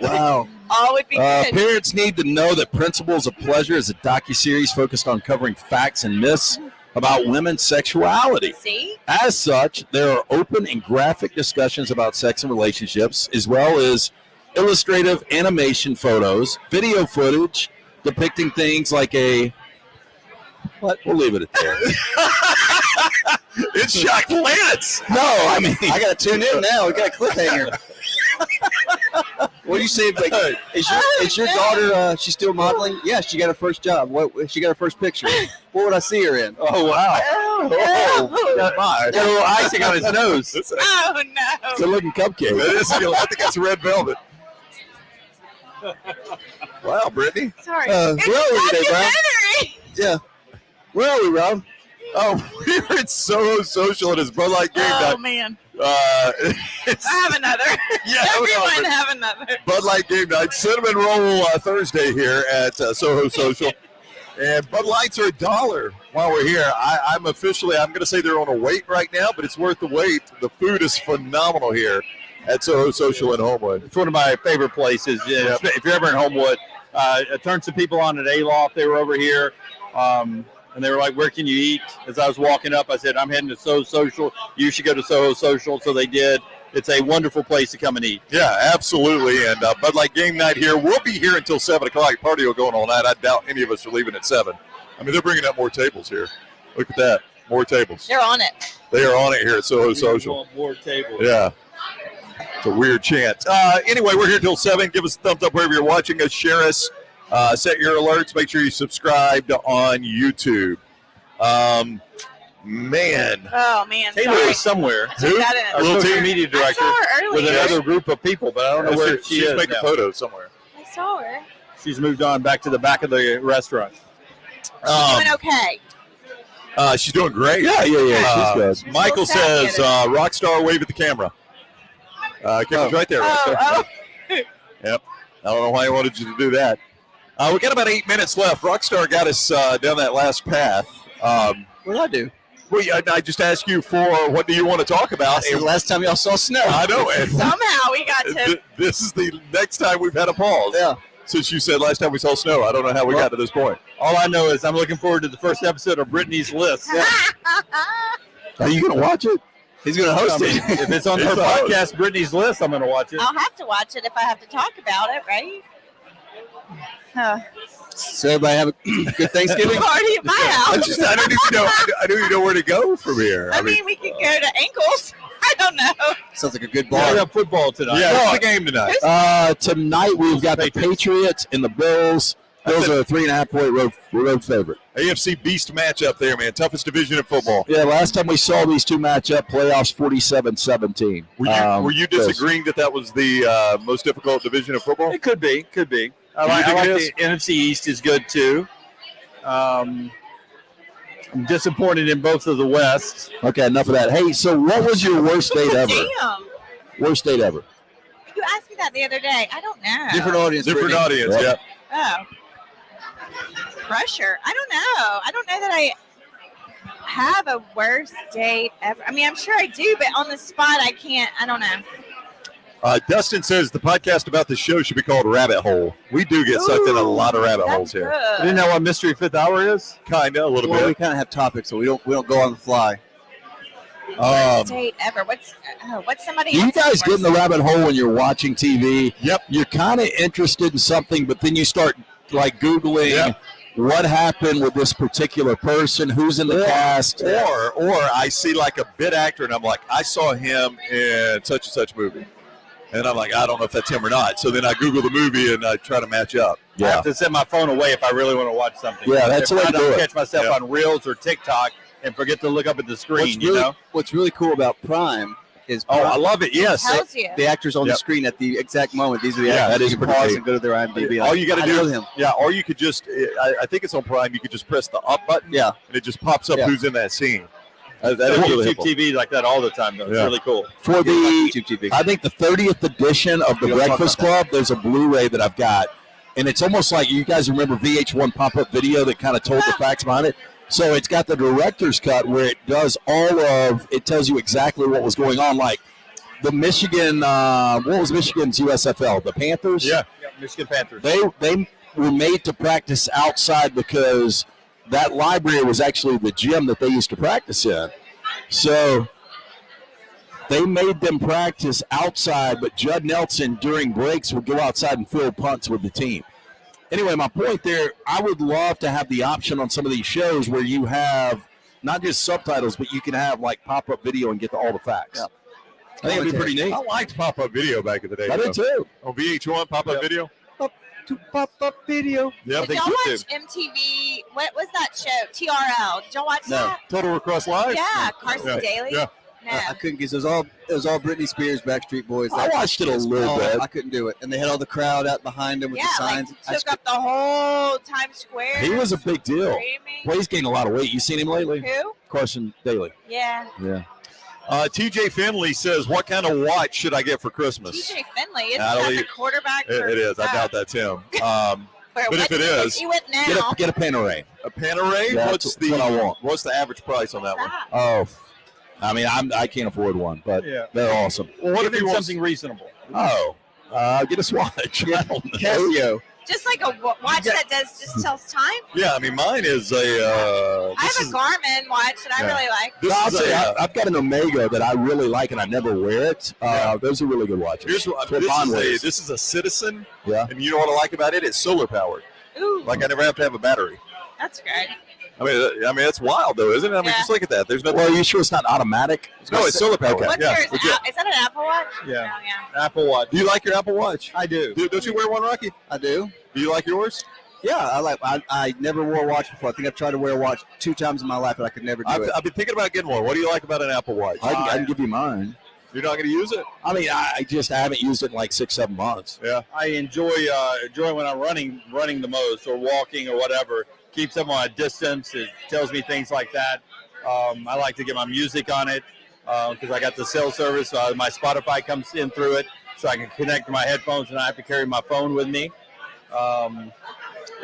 Wow. all would be good. Parents need to know that Principles of Pleasure is a docuseries focused on covering facts and myths about women's sexuality. See? As such, there are open and graphic discussions about sex and relationships, as well as illustrative animation photos, video footage depicting things like a... What? We'll leave it at there. It shocked Lance. No, I mean... I got to tune in now. We got a cliffhanger. What do you say? Like, is your daughter? She's still modeling? Yeah, she got her first job. What? She got her first picture. What would I see her in? Oh, wow. Got a little icing on his nose. Oh no! Good looking cupcake. That is, I think that's red velvet. Wow, Brittany. Sorry. where are we today, Brown? documentary. Yeah. Where are we, Rob? Oh, we're at SoHo Social at his Bud Light game Oh night. man! It's, I have another. yeah, Everyone have another. Bud Light game night, cinnamon roll Thursday here at SoHo Social, and Bud Lights are $1 while we're here. I'm going to say they're on a wait right now, but it's worth the wait. The food is phenomenal here at SoHo Social in Homewood. It's one of my favorite places. Yeah, if you're ever in Homewood, I turned some people on at Aloft. They were over here, and they were like, where can you eat? As I was walking up, I said, I'm heading to SoHo Social. You should go to SoHo Social. So they did. It's a wonderful place to come and eat. Yeah, absolutely. And Bud Light game night here. We'll be here until 7 o'clock. Party will go on all night. I doubt any of us are leaving at 7. I mean, they're bringing up more tables here. Look at that. More tables. They're on it. They are on it here at SoHo Social. Want more tables. Yeah. It's a weird chant. Anyway, we're here till 7. Give us a thumbs up wherever you're watching us. Share us. Set your alerts. Make sure you subscribe on YouTube. Man. Oh man! Taylor Sorry. is somewhere. Who? Got it. Our Little social team? media I director saw her with earlier. another group of people, but I don't know where she She's is making now. photos somewhere. I saw her. She's moved on back to the back of the restaurant. Doing okay. She's doing great. Yeah. She's good. Michael Still says, sad Rockstar, wave at the camera. Camera's right there. Rockstar. Yep. I don't know why I wanted you to do that. We got about 8 minutes left. Rockstar got us down that last path. What did I do? I just asked you for what do you want to talk about. That's the last time y'all saw snow. I know. And Somehow we got to. this is the next time we've had a pause. Yeah. Since you said last time we saw snow. I don't know how we got to this point. All I know is I'm looking forward to the first episode of Brittany's List. Are you going to watch it? He's going to host it. If it's on her It's a host. podcast, Brittany's List, I'm going to watch it. I'll have to watch it if I have to talk about it, right? So everybody have a good Thanksgiving. Party at my house. I don't even know where to go from here. I mean, we could go to Ankles. I don't know. Sounds like a good We bar. have football tonight. yeah, it's the game tonight. Tonight we've got the Patriots and the Bills. Bills are a 3.5-point road favorite. AFC Beast matchup there, man. Toughest division in football. Yeah, last time we saw these two match up, playoffs 47-17. Were you disagreeing that was the most difficult division of football? It could be. I You like think it the is? NFC East is good too. I'm disappointed in both of the West. Okay, enough of that. Hey, so what was your worst date ever? Damn. Worst date ever? You asked me that the other day. I don't know. Different audience. Different Brittany. audience, Yep. yeah. Oh. Pressure. I don't know. I don't know that I have a worst date ever. I mean, I'm sure I do, but on the spot, I can't. I don't know. Dustin says the podcast about the show should be called Rabbit Hole. We do get sucked in a lot of rabbit holes here. You didn't know what Mystery Fifth Hour is? Kind of, a little Well, we bit. kind of have topics, so we don't go on the fly. Worst date ever. What's somebody? You else's guys get in the worst- rabbit hole when you're watching TV. Yep. You're kind of interested in something, but then you start like Googling Yep. what happened with this particular person, who's in the cast. Or I see like a bit actor and I'm like, I saw him in such and such movie. And I'm like, I don't know if that's him or not. So then I Google the movie and I try to match up. I have to set my phone away if I really want to watch something. Yeah, that's if the way I to do don't it. catch myself Yeah. on Reels or TikTok and forget to look up at the screen, What's really, you know? what's really cool about Prime is. Oh, I love it. Yes. Tells you. The actors on the screen at the exact moment. These are the actors. that is you can pretty pause neat. and go to their IMDb. All you got to I do know is him. Yeah, or you could just, I think it's on Prime, you could just press the up button. Yeah. And it just pops up Yeah. who's in that scene. That They is do really YouTube helpful. TV like that all the time, though. It's Yeah. really cool. For the, YouTube TV. I think the 30th edition of the We'll talk Breakfast about Club, there's a Blu-ray that I've got. And it's almost like, you guys remember VH1 pop-up video that kind of told the facts behind it? So it's got the director's cut where it does it tells you exactly what was going on. Like the Michigan, what was Michigan's USFL? The Panthers? Yeah. Michigan Panthers. They were made to practice outside because that library was actually the gym that they used to practice in. So they made them practice outside, but Judd Nelson during breaks would go outside and fill punts with the team. Anyway, my point there, I would love to have the option on some of these shows where you have not just subtitles, but you can have like pop-up video and get to all the facts. Yeah. I think it'd be pretty neat. I liked pop-up video back in the day. I did too. On VH1, pop-up video. To pop-up video. Yeah, I Did think y'all so, watch MTV? What was that show? TRL. Did y'all watch No. that? Total Request Live? Yeah, Carson Yeah. Daly. Yeah. No. I couldn't because it was all Britney Spears, Backstreet Boys. I watched it a little bit. I couldn't do it, and they had all the crowd out behind them with Yeah, the signs. like took up the whole Times Square. He was a big deal. Screaming. Well, he's gained a lot of weight. You seen him lately? Who? Carson Daly. Yeah. Yeah. TJ Finley says, what kind of watch should I get for Christmas? TJ Finley. Isn't Natalie- that the quarterback? It is. I doubt that's him. But if it is, he with now. Get a Panerai. a Panerai? Yeah, What's that's what I want. What's the average price on that one? Oh, I mean, I can't afford one, but Yeah. they're awesome. Well, what Give if he him wants something reasonable. Oh, get a Swatch. I don't know. Casio. Just like a watch that just tells time. Yeah, I mean, mine is a. I This have is, a Garmin watch that I Yeah. really like. this I'll is say, a, I've got an Omega that I really like, and I never wear it. Those are really good watches. here's what, That's what Vaughn wears. this is a Citizen, Yeah. and you know what I like about it? It's solar powered. Ooh, Like I never have to have a battery. that's great. I mean, that's wild though, isn't it? I mean, Yeah. just look at that. There's nothing. Well, are you sure it's not automatic? No, it's solar powered. Okay. What's Yeah. yours? Would you- Is that an Apple Watch? Yeah. Oh, yeah. Apple Watch. Do you like your Apple Watch? I do. Don't you wear one, Rocky? I do. Do you like yours? Yeah, I never wore a watch before. I think I've tried to wear a watch 2 times in my life, but I could never do it. I've been thinking about getting one. What do you like about an Apple Watch? I can give you mine. You're not going to use it? I mean, I haven't used it in like 6-7 months. Yeah. I enjoy when I'm running the most or walking or whatever. Keeps them on a distance. It tells me things like that. I like to get my music on it because I got the cell service. My Spotify comes in through it, so I can connect to my headphones and I have to carry my phone with me.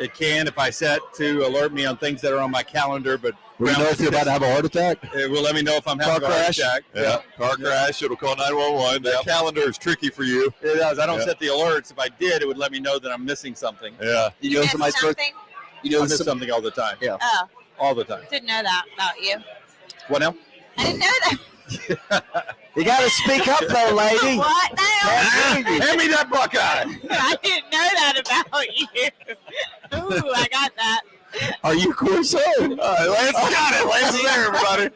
It can, if I set to alert me on things that are on my calendar, but Do you know if you're about to have a heart attack? it will let me know if I'm having Car a heart crash? attack. Yeah. Car crash. It'll call 911. That Yep. calendar is tricky for you. It does. I don't Yeah. set the alerts. If I did, it would let me know that I'm missing something. Yeah. You know Miss somebody's birthday. something? You I know miss some, something all the time. Yeah. Oh, All the time. didn't know that about you. What now? I didn't know that. You got to speak up, though, lady. What? No, Hand me that Buckeye. I didn't know that about you. Ooh, I got that. Are you Corso? Lance got it. Lance is there, everybody.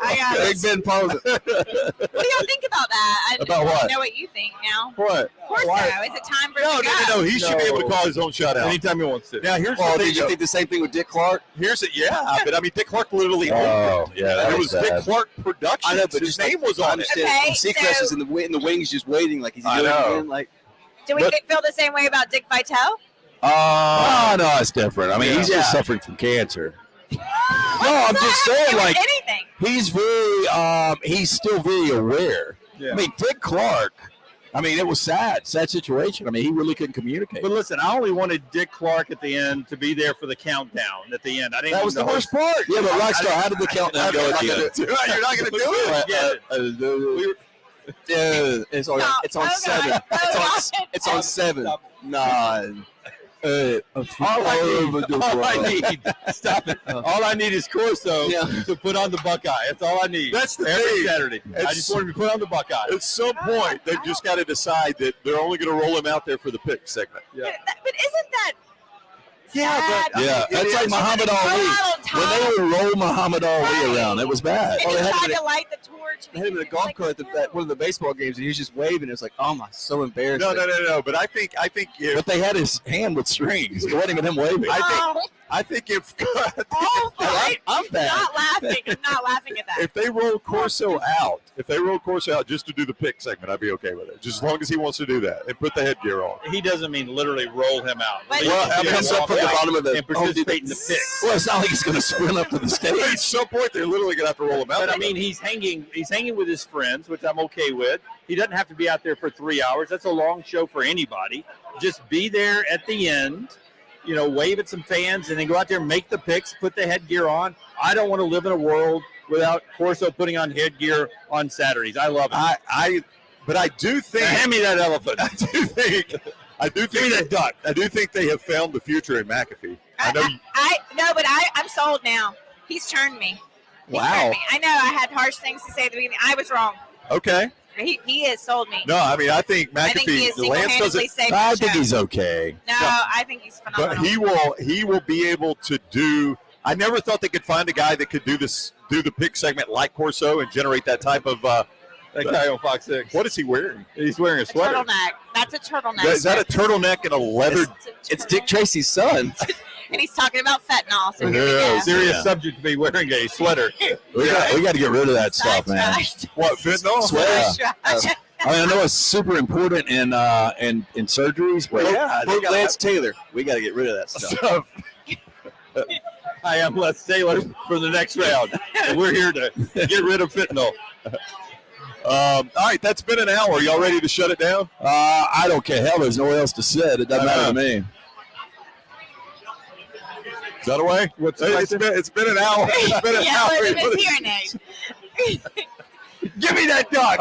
I got Big it. Ben posing. What do y'all think about that? About what? I know what you think now. What? Corso, is it time for No, him to go? no. He should be able to call his own shutout. Anytime he wants to. Now, here's Well, the thing. did you think the same thing with Dick Clark? Here's it. Yeah, but I mean, Dick Clark literally owned Oh, it. yeah, that It was was Dick bad. Clark Productions. I know, but his just name was I on it. understand. Okay, Seacrest so- is in the wings, just waiting, like he's I going know. in, like. Do we feel the same way about Dick Vitale? No, it's different. I mean, he's just suffering from cancer. No, I'm just saying, like, anything. he's he's still very aware. Yeah. I mean, Dick Clark, I mean, it was sad situation. I mean, he really couldn't communicate. But listen, I only wanted Dick Clark at the end to be there for the countdown at the end. I didn't. That want was the whole- worst part. Yeah, but Rockstar, how did the countdown go at the end? You're not going to do it. Yeah. It's on Stop. 7. God. It's on 7. 9. All I need. Stop it. All I need is Corso to put on the Buckeye. That's all I need. That's the every thing. Saturday. I just want him to put on the Buckeye. At some point, they've just got to decide that they're only going to roll him out there for the pick segment. Yeah. But isn't that Yeah, sad? Yeah, that's like Muhammad Ali. When they would roll Muhammad Ali around, it was bad. And Oh, he they had tried to- to light the torch. I had him in a golf cart at one of the baseball games, and he was just waving. It was like, oh my, so embarrassing. No. But I think if But they had his hand with strings. It wasn't even him waving. I think if I'm bad. not laughing. I'm not laughing at that. if they roll Corso out just to do the pick segment, I'd be okay with it. Just as long as he wants to do that and put the headgear on. He doesn't mean literally roll him out. But- Well, I mean, comes up from the bottom of the and participate in the picks. Well, it's not like he's going to sprint up to the stage. At some point, they're literally gonna have to roll him out. But I mean, he's hanging with his friends, which I'm okay with. He doesn't have to be out there for 3 hours. That's a long show for anybody. Just be there at the end, wave at some fans, and then go out there and make the picks, put the headgear on. I don't want to live in a world without Corso putting on headgear on Saturdaries. I love it. But I do think. Now, hand me that elephant. I do think Give me that duck. I do think they have found the future in McAfee. I know. I'm sold now. He's turned me. Wow. I know I had harsh things to say at the beginning. I was wrong. Okay. He has sold me. No, I mean I think McAfee. I think he has Lance single-handedly doesn't. saved I the think show. he's okay. No, I think he's phenomenal. But he will be able to do. I never thought they could find a guy that could do the pick segment like Corso and generate that type of. That guy on Fox 6. What is he wearing? He's wearing a A sweater. turtleneck. That's a turtleneck. Is that a turtleneck and a leather? It's Dick Tracy's son. And he's talking about fentanyl. So here we go. Yeah. Serious subject to be wearing a sweater. We got to get rid of that stuff, man. Sidetracked. What fentanyl? Sidetracked. I know it's super important in surgeries, but Vote Lance Taylor. We got to get rid of that stuff. I am Les Taylor for the next round. And we're here to get rid of fentanyl. All right, that's been an hour. Y'all ready to shut it down? I don't care. Hell, there's nowhere else to sit. It doesn't matter to me. Dunaway? It's been an hour. It's been an Yeah, hour. with his hearing aid. Give me that duck.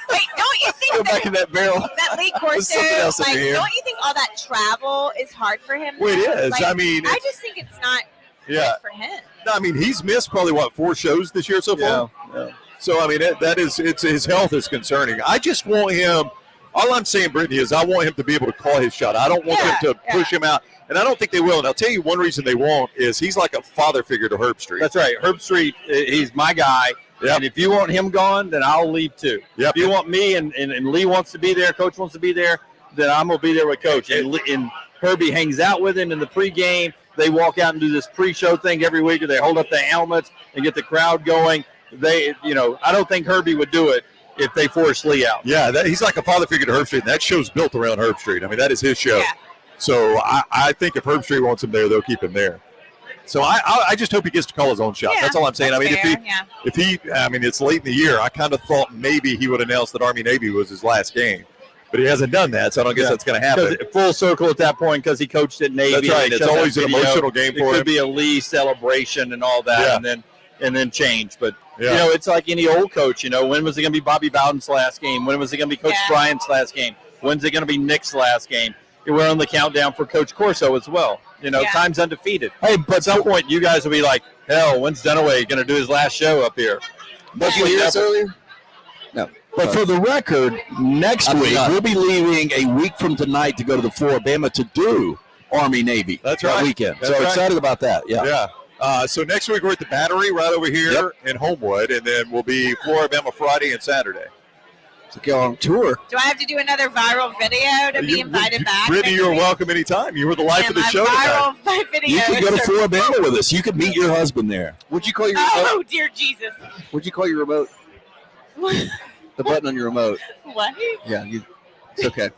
Wait, don't you Go think back in that barrel. that Lee There's something else Corso, over here. don't you think all that travel is hard for him? Well, it is. Like, I mean, I just think it's not yeah. good for him. No, I mean, he's missed probably 4 shows this year so far. Yeah. So I mean, it's his health is concerning. I just want him. All I'm saying, Brittany, is I want him to be able to call his shot. I don't want them to push him out, and I don't think they will. And I'll tell you one reason they won't is he's like a father figure to Herb Street. That's right. Herb Street, he's my guy. Yep. And if you want him gone, then I'll leave too. Yep. If you want me and Lee wants to be there, Coach wants to be there, then I'm going to be there with Coach. And Herbie hangs out with him in the pregame. They walk out and do this pre-show thing every week, or they hold up the helmets and get the crowd going. I don't think Herbie would do it if they force Lee out. Yeah, he's like a father figure to Herb Street, and that show's built around Herb Street. I mean, that is his show. Yeah. So I think if Herb Street wants him there, they'll keep him there. So I just hope he gets to call his own shot. Yeah, that's all I'm saying. I mean, fair, it's late in the year. I kind of thought maybe he would announce that Army-Navy was his last game. But he hasn't done that, so I don't guess that's going to happen. Full circle at that point because he coached at Navy. That's right. It's always an emotional game for him. It could be a Lee celebration and all that, Yeah. and then change. But Yeah. it's like any old coach. When was it going to be Bobby Bowden's last game? When was it going to be Coach Bryant's last game? When's it going to be Nick's last game? We're on the countdown for Coach Corso as well. Time's undefeated. Hey, but at some point you guys will be like, hell, when's Dunaway going to do his last show up here? Did you hear us earlier? No. But for the record, next I'm week not. we'll be leaving a week from tonight to go to the Floribama to do Army-Navy. That's that right. weekend. That's So right. excited about that. Yeah. Yeah. So next week we're at the Battery right over here in Homewood, and then we'll be Floribama Friday and Saturday. To go on tour. Do I have to do another viral video to be invited back? Brittany, next you're week? welcome anytime. You were the life of the show tonight. My videos You could go to are- Floribama with us. You could meet your husband there. What'd you call your remote? Oh, dear Jesus. What'd you call your remote? The button on your remote. What? Yeah, it's okay.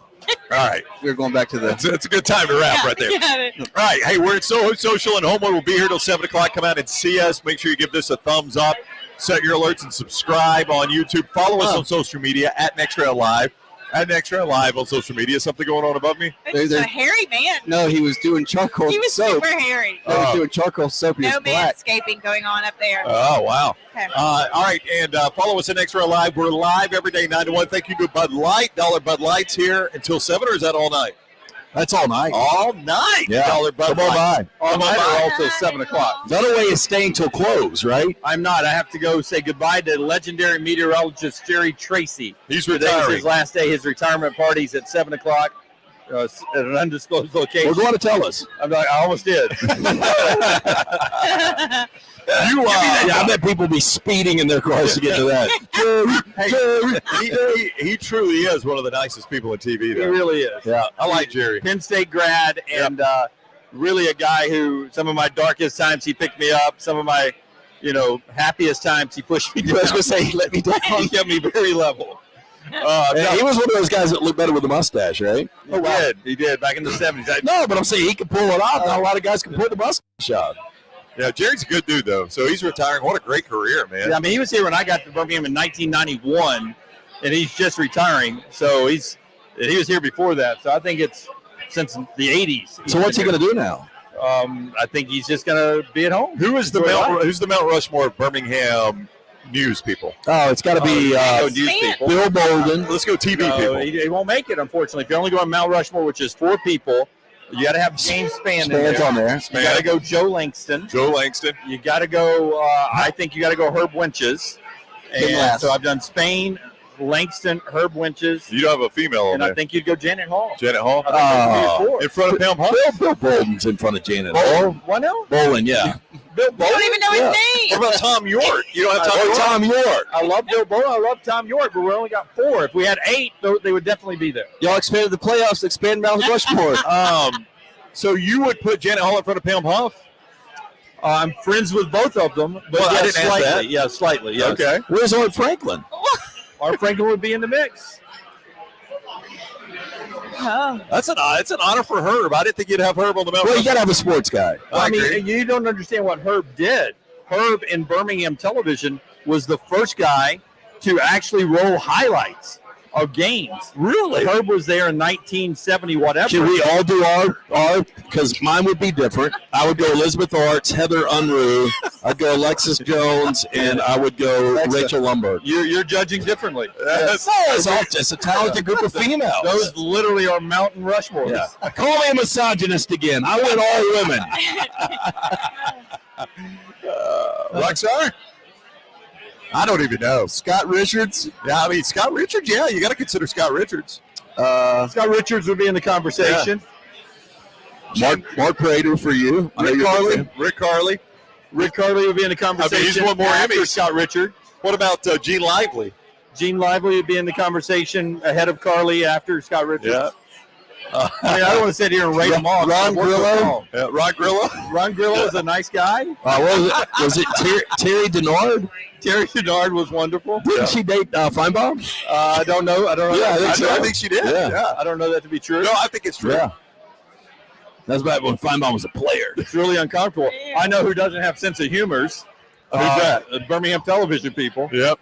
All right. We're going back to the. It's a good time to wrap right there. Yeah. All right. Hey, we're at SoHo Social in Homewood. We'll be here till 7 o'clock. Come out and see us. Make sure you give this a thumbs up. Set your alerts and subscribe on YouTube. Follow us on social media at NextRail Live. At NextRail Live on social media. Something going on above me? He's a hairy man. No, he was doing charcoal He was soap. super hairy. He was doing charcoal soap. He No was black. manscaping going on up there. Oh, wow. Okay. All right, and follow us at NextRail Live. We're live every day, 9 to 1. Thank you to Bud Light. $1 Bud Light's here until 7, or is that all night? That's all night. All night. Yeah. $1 Bud Come on Light. by. All night or also 7 o'clock? Dunaway is staying till close, right? I'm not. I have to go say goodbye to legendary meteorologist Jerry Tracy. He's Today's retiring. his last day. His retirement party's at 7 o'clock at an undisclosed location. We're going to tell us. I almost did. I bet people be speeding in their cars to get to that. He truly is one of the nicest people in TV, though. He really is. Yeah. I like Jerry. Penn State grad, and really a guy who some of my darkest times he picked me up. Some of my, happiest times he pushed me down. I was going to say, he let me down. He kept me very level. He was one of those guys that looked better with a mustache, right? He did back in the 70s. No, but I'm saying he can pull it off. Not a lot of guys can pull the mustache off. Yeah, Jerry's a good dude, though. So he's retiring. What a great career, man. Yeah, I mean, he was here when I got to Birmingham in 1991, and he's just retiring. So he was here before that. So I think it's since the 80s. So what's he going to do now? I think he's just going to be at home. Who's the Mount Rushmore of Birmingham news people? Oh, it's got to be news people. Bill Bolden. Let's go TV people. He won't make it, unfortunately. If you're only going Mount Rushmore, which is 4 people, you got to have James Spann in there. on there. You got to go Joe Langston. You got to go. I think you got to go Herb Winches. And so I've done Spain, Langston, Herb Winches. You don't have a female on and there. I think you'd go Janet Hall. Janet Hall? In front of Pam Hunt? Bill Bolden's in front of Janet Hall. What now? Bolden, yeah. Bill Bolden? You don't even know his name. What about Tom York? You don't have Tom York. I love Bill Bolden. I love Tom York, but we only got 4. If we had 8, they would definitely be there. Y'all expanded the playoffs, expand Mount Rushmore. So you would put Janet Hall in front of Pam Huff? I'm friends with both of them, but I didn't ask that. Yeah, slightly. Yes. Okay. Where's Art Franklin? Art Franklin would be in the mix. Oh. It's an honor for Herb. I didn't think you'd have Herb on the Mount Well, you Rushmore. got to have a sports guy. I mean, you don't understand what Herb did. Herb in Birmingham television was the first guy to actually roll highlights of games. Really? Herb was there in 1970, whatever. Should we all do our because mine would be different. I would go Elizabeth Arts, Heather Unruh, I'd go Alexis Jones, and I would go Rachel Lumberg. You're judging differently. It's all just a talented group of females. Those literally are Mountain Rushmore. Yeah. Call me a misogynist again. I want all women. Rockstar? I don't even know. Scott Richards. Yeah, I mean, Scott Richards, yeah, you got to consider Scott Richards. Scott Richards would be in the conversation. Mark Prater for you. Rick Carley. Rick Carley would be in the conversation. I mean, he's won more after Emmys. Scott Richards. What about Gene Lively? Gene Lively would be in the conversation ahead of Carly after Scott Richards. Yeah. I mean, I don't want to sit here and rate them all. Ron Grillo. Ron Grillo. Ron Grillo is a nice guy. What was it? Was it Terry Denard? Terry Denard was wonderful. Didn't she date Feinbaum? I don't know. I don't know. Yeah, I think she did. Yeah. I don't know that to be true. No, I think it's true. Yeah. That's back when Feinbaum was a player. It's really uncomfortable. I know who doesn't have sense of humors. Who's that? The Birmingham television people. Yep.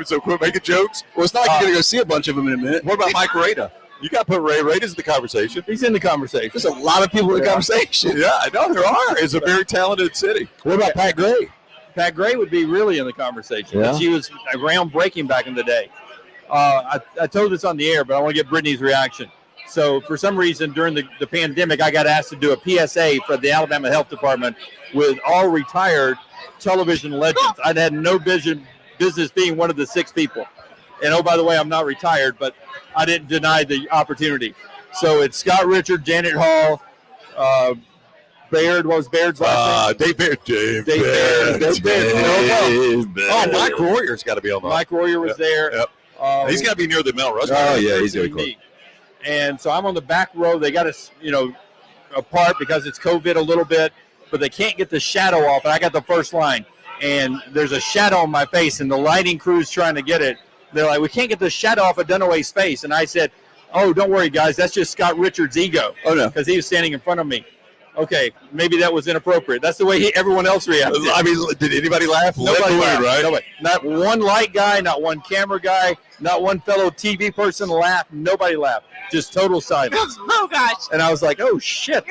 So quit making jokes. Well, it's not like you're going to go see a bunch of them in a minute. What about Mike Rada? You got to put Ray Radas in the conversation. He's in the conversation. There's a lot of people in the conversation. Yeah, I know there are. It's a very talented city. What about Pat Gray? Pat Gray would be really in the conversation. Yeah. She was groundbreaking back in the day. I told this on the air, but I want to get Brittany's reaction. So for some reason during the pandemic, I got asked to do a PSA for the Alabama Health Department with all retired television legends. I'd had no business being one of the 6 people. And, oh, by the way, I'm not retired, but I didn't deny the opportunity. So it's Scott Richard, Janet Hall, Baird. What was Baird's last name? Dave Baird. Dave Baird. Oh, Mike Royer's got to be on the Mike Royer was there. Yep. He's got to be near the Mount Rushmore. Oh, yeah, he's very close. And so I'm on the back row. They got us, apart because it's COVID a little bit, but they can't get the shadow off. And I got the first line, and there's a shadow on my face, and the lighting crew's trying to get it. They're like, we can't get the shadow off of Dunaway's face. And I said, oh, don't worry, guys. That's just Scott Richards' ego. Oh, no. Because he was standing in front of me. Okay, maybe that was inappropriate. That's the way everyone else reacted. I mean, did anybody laugh? Nobody laughed. Right? Nobody. Not one light guy, not one camera guy, not one fellow TV person laughed. Nobody laughed. Just total silence. Oh, gosh. And I was like, oh, shit.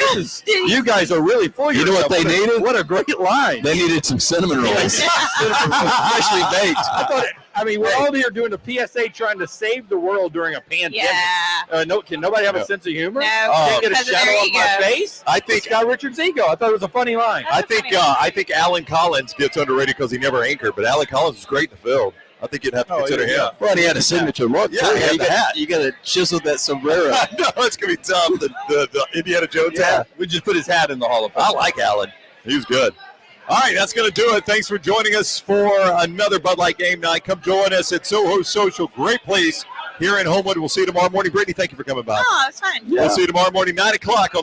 You guys are really full. You know what they needed? What a great line. They needed some cinnamon rolls. Especially baked. We're all here doing a PSA trying to save the world during a pandemic. Yeah. Can nobody have a sense of humor? No, Can't get a because of shadow their off my egos. face? I think Scott Richards' ego. I thought it was a funny line. I think Alan Collins gets underrated because he never anchored, but Alan Collins was great in the field. I think you'd have to consider him. Well, he had a signature look. Yeah, he had the hat. You got to chisel that sombrero. No, it's gonna be tough. The Indiana Jones hat. We just put his hat in the Hall of Fame. I like Alan. He was good. All right, that's going to do it. Thanks for joining us for another Bud Light Game Night. Come join us at SoHo Social. Great place here in Homewood. We'll see you tomorrow morning. Brittany, thank you for coming by. Oh, it's fun. We'll see you tomorrow morning, 9 o'clock on the